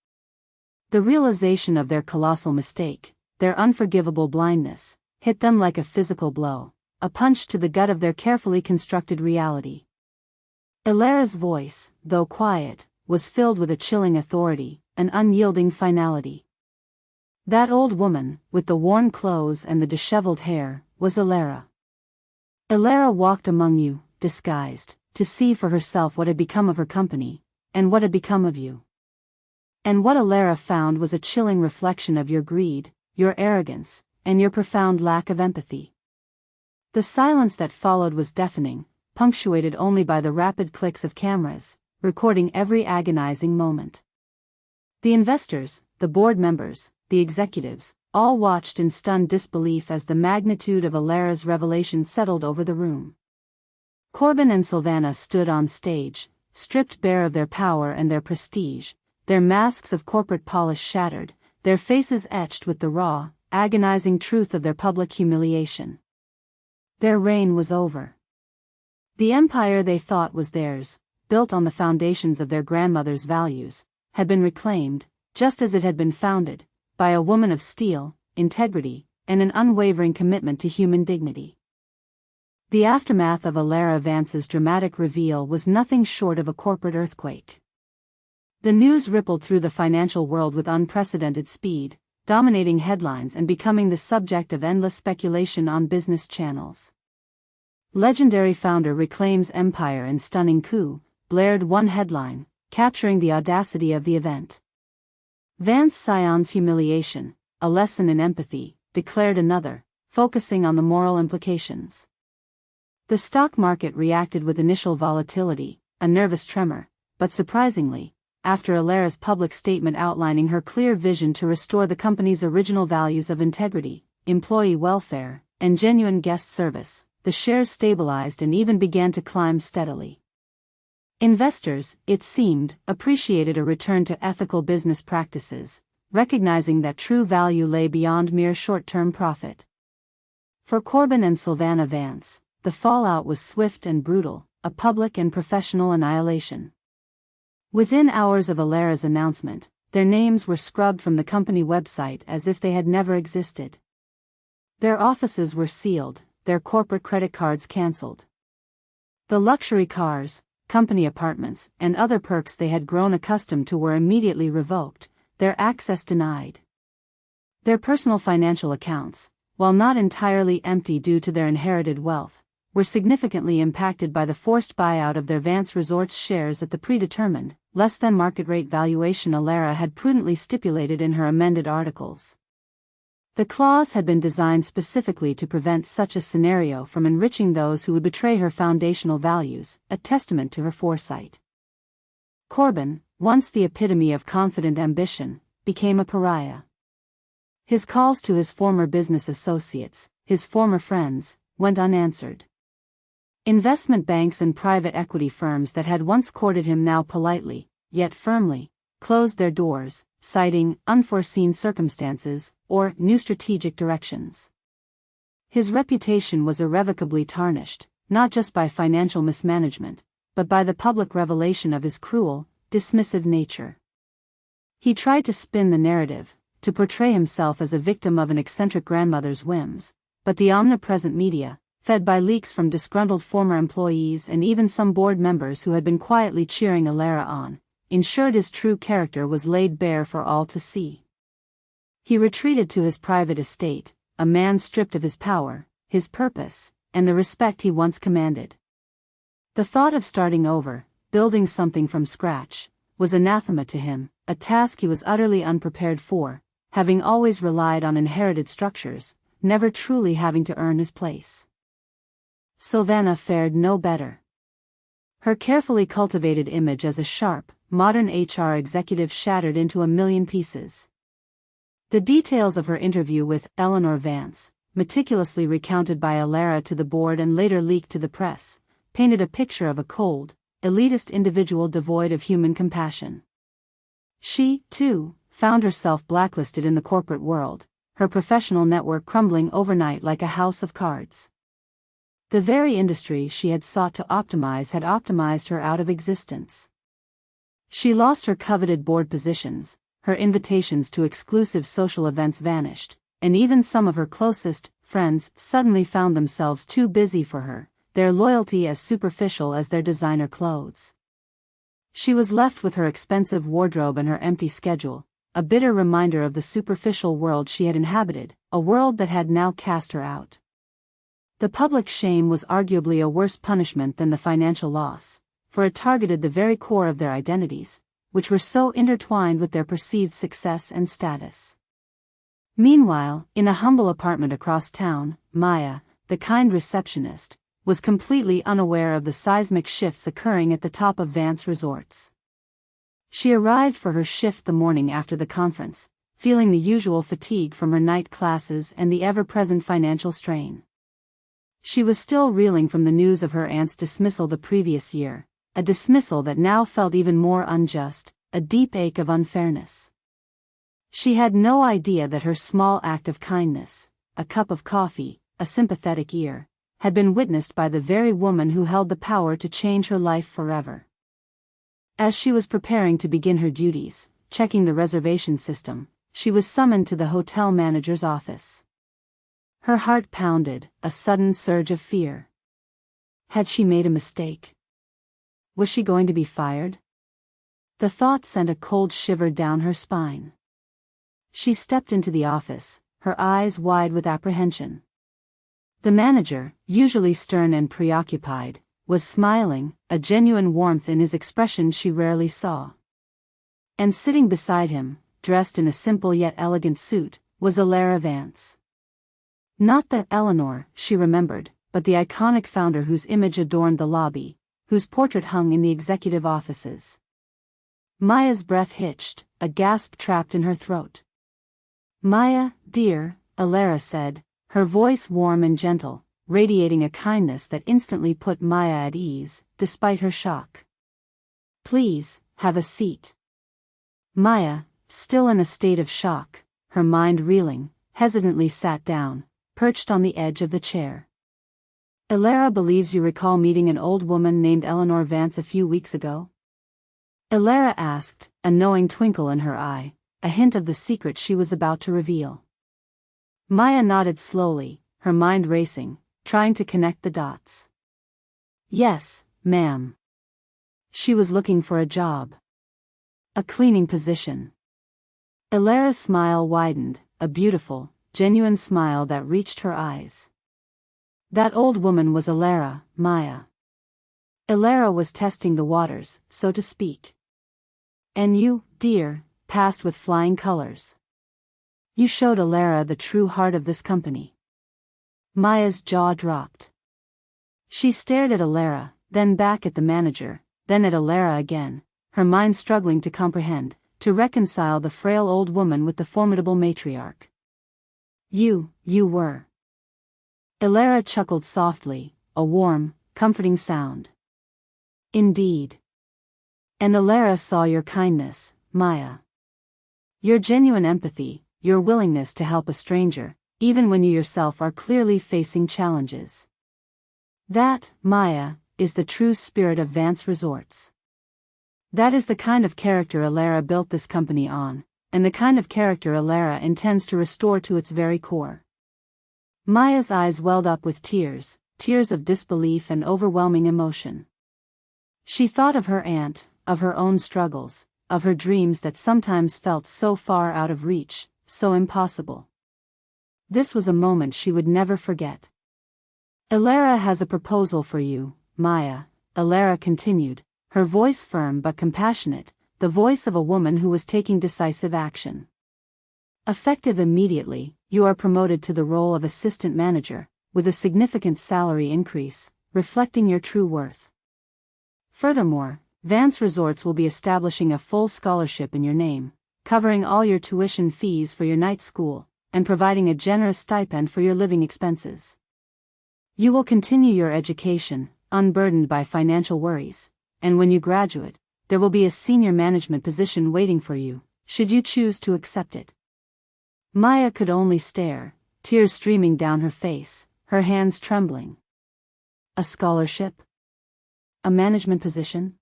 The realization of their colossal mistake, their unforgivable blindness, hit them like a physical blow, a punch to the gut of their carefully constructed reality. Alara's voice, though quiet, was filled with a chilling authority, an unyielding finality. That old woman, with the worn clothes and the disheveled hair, was Alara. Alara walked among you, disguised, to see for herself what had become of her company, and what had become of you. And what Alara found was a chilling reflection of your greed, your arrogance, and your profound lack of empathy. The silence that followed was deafening, punctuated only by the rapid clicks of cameras, recording every agonizing moment. The investors, the board members, the executives, all watched in stunned disbelief as the magnitude of Alara's revelation settled over the room. Corbin and Sylvana stood on stage, stripped bare of their power and their prestige, their masks of corporate polish shattered, their faces etched with the raw, agonizing truth of their public humiliation. Their reign was over. The empire they thought was theirs, built on the foundations of their grandmother's values, had been reclaimed, just as it had been founded, by a woman of steel, integrity, and an unwavering commitment to human dignity. The aftermath of Alara Vance's dramatic reveal was nothing short of a corporate earthquake. The news rippled through the financial world with unprecedented speed, dominating headlines and becoming the subject of endless speculation on business channels. Legendary founder reclaims empire in stunning coup, blared one headline, capturing the audacity of the event. Vance scions humiliation, a lesson in empathy, declared another, focusing on the moral implications. The stock market reacted with initial volatility, a nervous tremor, but surprisingly, after Alara's public statement outlining her clear vision to restore the company's original values of integrity, employee welfare, and genuine guest service, the shares stabilized and even began to climb steadily. Investors, it seemed, appreciated a return to ethical business practices, recognizing that true value lay beyond mere short-term profit. For Corbin and Sylvana Vance, the fallout was swift and brutal, a public and professional annihilation. Within hours of Alara's announcement, their names were scrubbed from the company website as if they had never existed. Their offices were sealed, their corporate credit cards cancelled. The luxury cars, company apartments, and other perks they had grown accustomed to were immediately revoked, their access denied. Their personal financial accounts, while not entirely empty due to their inherited wealth, were significantly impacted by the forced buyout of their Vance Resorts shares at the predetermined, less than market rate valuation Alara had prudently stipulated in her amended articles. The clause had been designed specifically to prevent such a scenario from enriching those who would betray her foundational values, a testament to her foresight. Corbin, once the epitome of confident ambition, became a pariah. His calls to his former business associates, his former friends, went unanswered. Investment banks and private equity firms that had once courted him now politely, yet firmly, closed their doors, citing unforeseen circumstances or new strategic directions. His reputation was irrevocably tarnished, not just by financial mismanagement, but by the public revelation of his cruel, dismissive nature. He tried to spin the narrative, to portray himself as a victim of an eccentric grandmother's whims, but the omnipresent media, fed by leaks from disgruntled former employees and even some board members who had been quietly cheering Alara on, ensured his true character was laid bare for all to see. He retreated to his private estate, a man stripped of his power, his purpose, and the respect he once commanded. The thought of starting over, building something from scratch, was anathema to him, a task he was utterly unprepared for, having always relied on inherited structures, never truly having to earn his place. Sylvana fared no better. Her carefully cultivated image as a sharp, modern HR executive shattered into a million pieces. The details of her interview with Eleanor Vance, meticulously recounted by Alara to the board and later leaked to the press, painted a picture of a cold, elitist individual devoid of human compassion. She, too, found herself blacklisted in the corporate world, her professional network crumbling overnight like a house of cards. The very industry she had sought to optimize had optimized her out of existence. She lost her coveted board positions, her invitations to exclusive social events vanished, and even some of her closest friends suddenly found themselves too busy for her, their loyalty as superficial as their designer clothes. She was left with her expensive wardrobe and her empty schedule, a bitter reminder of the superficial world she had inhabited, a world that had now cast her out. The public shame was arguably a worse punishment than the financial loss, for it targeted the very core of their identities, which were so intertwined with their perceived success and status. Meanwhile, in a humble apartment across town, Maya, the kind receptionist, was completely unaware of the seismic shifts occurring at the top of Vance Resorts. She arrived for her shift the morning after the conference, feeling the usual fatigue from her night classes and the ever-present financial strain. She was still reeling from the news of her aunt's dismissal the previous year, a dismissal that now felt even more unjust, a deep ache of unfairness. She had no idea that her small act of kindness, a cup of coffee, a sympathetic ear, had been witnessed by the very woman who held the power to change her life forever. As she was preparing to begin her duties, checking the reservation system, she was summoned to the hotel manager's office. Her heart pounded, a sudden surge of fear. Had she made a mistake? Was she going to be fired? The thought sent a cold shiver down her spine. She stepped into the office, her eyes wide with apprehension. The manager, usually stern and preoccupied, was smiling, a genuine warmth in his expression she rarely saw. And sitting beside him, dressed in a simple yet elegant suit, was Alara Vance. Not that Eleanor, she remembered, but the iconic founder whose image adorned the lobby, whose portrait hung in the executive offices. Maya's breath hitched, a gasp trapped in her throat. "Maya, dear," Alara said, her voice warm and gentle, radiating a kindness that instantly put Maya at ease, despite her shock. "Please, have a seat." Maya, still in a state of shock, her mind reeling, hesitantly sat down, perched on the edge of the chair. "Alara believes you recall meeting an old woman named Eleanor Vance a few weeks ago?" Alara asked, a knowing twinkle in her eye, a hint of the secret she was about to reveal. Maya nodded slowly, her mind racing, trying to connect the dots. "Yes, ma'am. She was looking for a job. A cleaning position." Alara's smile widened, a beautiful, genuine smile that reached her eyes. That old woman was Alara, Maya. Alara was testing the waters, so to speak. "And you, dear, passed with flying colors. You showed Alara the true heart of this company." Maya's jaw dropped. She stared at Alara, then back at the manager, then at Alara again, her mind struggling to comprehend, to reconcile the frail old woman with the formidable matriarch. You were. Elara chuckled softly, a warm, comforting sound. Indeed. And Elara saw your kindness, Maya. Your genuine empathy, your willingness to help a stranger, even when you yourself are clearly facing challenges. That, Maya, is the true spirit of Vance Resorts. That is the kind of character Elara built this company on, and the kind of character Elara intends to restore to its very core. Maya's eyes welled up with tears of disbelief and overwhelming emotion. She thought of her aunt, of her own struggles, of her dreams that sometimes felt so far out of reach, so impossible. This was a moment she would never forget. Elara has a proposal for you, Maya, Elara continued, her voice firm but compassionate, the voice of a woman who was taking decisive action. Effective immediately, you are promoted to the role of assistant manager, with a significant salary increase, reflecting your true worth. Furthermore, Vance Resorts will be establishing a full scholarship in your name, covering all your tuition fees for your night school, and providing a generous stipend for your living expenses. You will continue your education, unburdened by financial worries, and when you graduate, there will be a senior management position waiting for you, should you choose to accept it. Maya could only stare, tears streaming down her face, her hands trembling. A scholarship? A management position?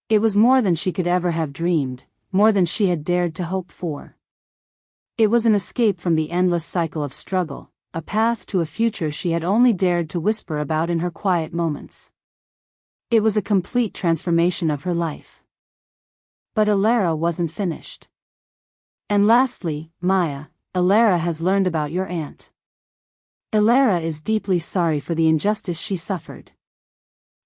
It was more than she could ever have dreamed, more than she had dared to hope for. It was an escape from the endless cycle of struggle, a path to a future she had only dared to whisper about in her quiet moments. It was a complete transformation of her life. But Elara wasn't finished. And lastly, Maya, Elara has learned about your aunt. Elara is deeply sorry for the injustice she suffered.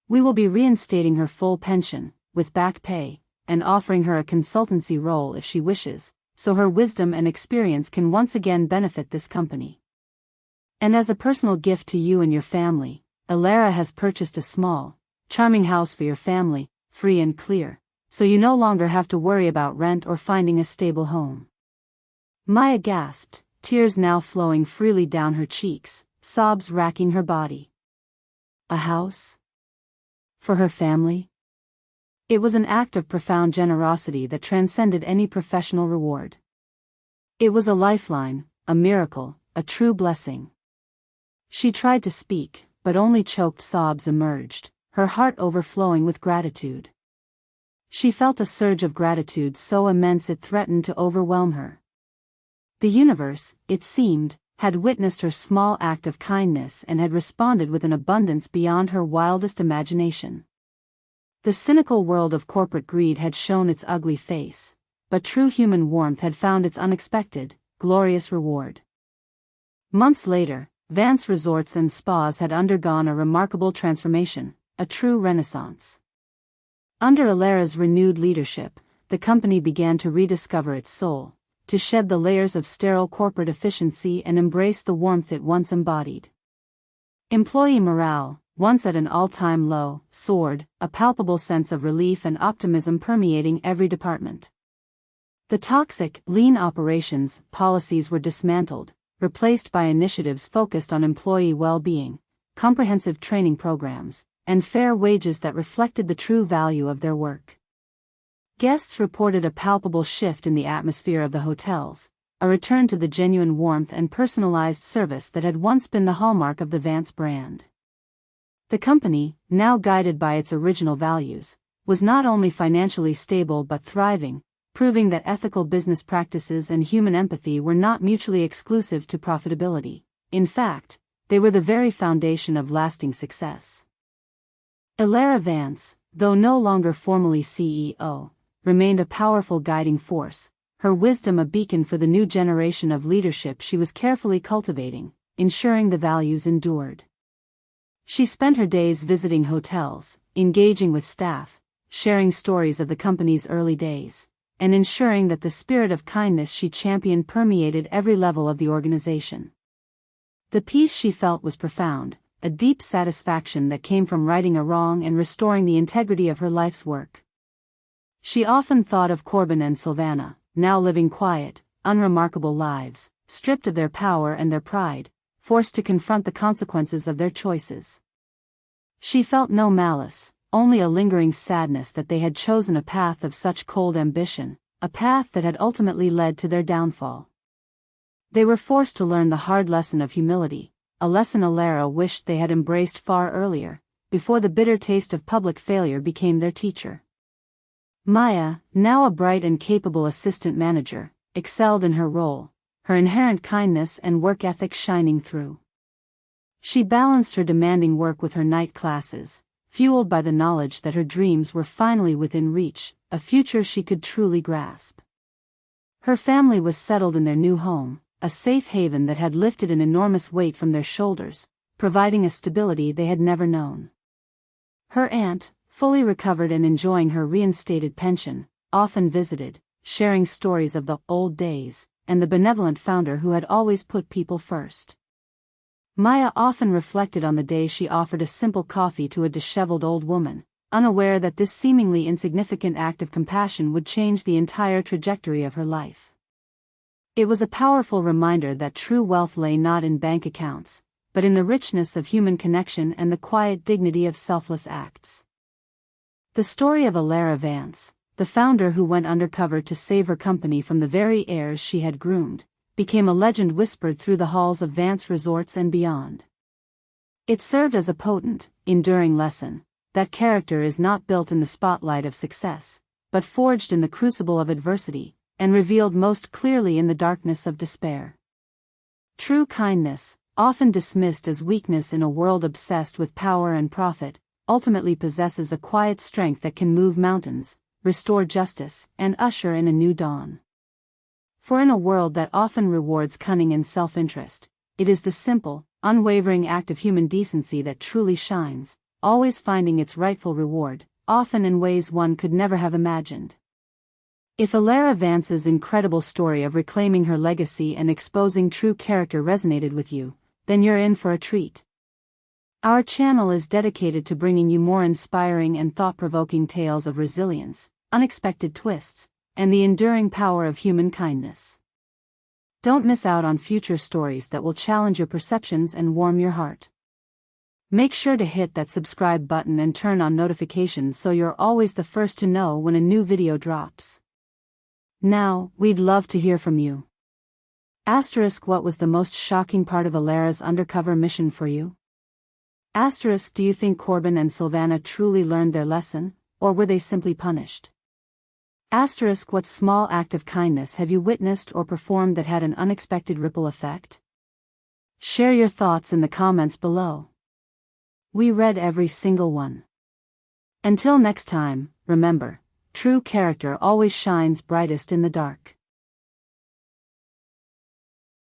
We will be reinstating her full pension, with back pay, and offering her a consultancy role if she wishes, so her wisdom and experience can once again benefit this company. And as a personal gift to you and your family, Elara has purchased a small, charming house for your family, free and clear, so you no longer have to worry about rent or finding a stable home. Maya gasped, tears now flowing freely down her cheeks, sobs racking her body. A house? For her family? It was an act of profound generosity that transcended any professional reward. It was a lifeline, a miracle, a true blessing. She tried to speak, but only choked sobs emerged, her heart overflowing with gratitude. She felt a surge of gratitude so immense it threatened to overwhelm her. The universe, it seemed, had witnessed her small act of kindness and had responded with an abundance beyond her wildest imagination. The cynical world of corporate greed had shown its ugly face, but true human warmth had found its unexpected, glorious reward. Months later, Vance Resorts and Spas had undergone a remarkable transformation, a true renaissance. Under Elara's renewed leadership, the company began to rediscover its soul, to shed the layers of sterile corporate efficiency and embrace the warmth it once embodied. Employee morale, once at an all-time low, soared, a palpable sense of relief and optimism permeating every department. The toxic, lean operations policies were dismantled, replaced by initiatives focused on employee well-being, comprehensive training programs, and fair wages that reflected the true value of their work. Guests reported a palpable shift in the atmosphere of the hotels, a return to the genuine warmth and personalized service that had once been the hallmark of the Vance brand. The company, now guided by its original values, was not only financially stable but thriving, proving that ethical business practices and human empathy were not mutually exclusive to profitability. In fact, they were the very foundation of lasting success. Elara Vance, though no longer formally CEO, remained a powerful guiding force, her wisdom a beacon for the new generation of leadership she was carefully cultivating, ensuring the values endured. She spent her days visiting hotels, engaging with staff, sharing stories of the company's early days, and ensuring that the spirit of kindness she championed permeated every level of the organization. The peace she felt was profound, a deep satisfaction that came from righting a wrong and restoring the integrity of her life's work. She often thought of Corbin and Sylvana, now living quiet, unremarkable lives, stripped of their power and their pride, forced to confront the consequences of their choices. She felt no malice, only a lingering sadness that they had chosen a path of such cold ambition, a path that had ultimately led to their downfall. They were forced to learn the hard lesson of humility, a lesson Alara wished they had embraced far earlier, before the bitter taste of public failure became their teacher. Maya, now a bright and capable assistant manager, excelled in her role, her inherent kindness and work ethic shining through. She balanced her demanding work with her night classes, fueled by the knowledge that her dreams were finally within reach, a future she could truly grasp. Her family was settled in their new home, a safe haven that had lifted an enormous weight from their shoulders, providing a stability they had never known. Her aunt, fully recovered and enjoying her reinstated pension, often visited, sharing stories of the old days, and the benevolent founder who had always put people first. Maya often reflected on the day she offered a simple coffee to a disheveled old woman, unaware that this seemingly insignificant act of compassion would change the entire trajectory of her life. It was a powerful reminder that true wealth lay not in bank accounts, but in the richness of human connection and the quiet dignity of selfless acts. The story of Alara Vance, the founder who went undercover to save her company from the very heirs she had groomed, became a legend whispered through the halls of Vance Resorts and beyond. It served as a potent, enduring lesson, that character is not built in the spotlight of success, but forged in the crucible of adversity, and revealed most clearly in the darkness of despair. True kindness, often dismissed as weakness in a world obsessed with power and profit, ultimately possesses a quiet strength that can move mountains, restore justice, and usher in a new dawn. For in a world that often rewards cunning and self-interest, it is the simple, unwavering act of human decency that truly shines, always finding its rightful reward, often in ways one could never have imagined. If Alara Vance's incredible story of reclaiming her legacy and exposing true character resonated with you, then you're in for a treat. Our channel is dedicated to bringing you more inspiring and thought-provoking tales of resilience, unexpected twists, and the enduring power of human kindness. Don't miss out on future stories that will challenge your perceptions and warm your heart. Make sure to hit that subscribe button and turn on notifications so you're always the first to know when a new video drops. Now, we'd love to hear from you. What was the most shocking part of Alara's undercover mission for you? Do you think Corbin and Sylvana truly learned their lesson, or were they simply punished? What small act of kindness have you witnessed or performed that had an unexpected ripple effect? Share your thoughts in the comments below. We read every single one. Until next time, remember, true character always shines brightest in the dark.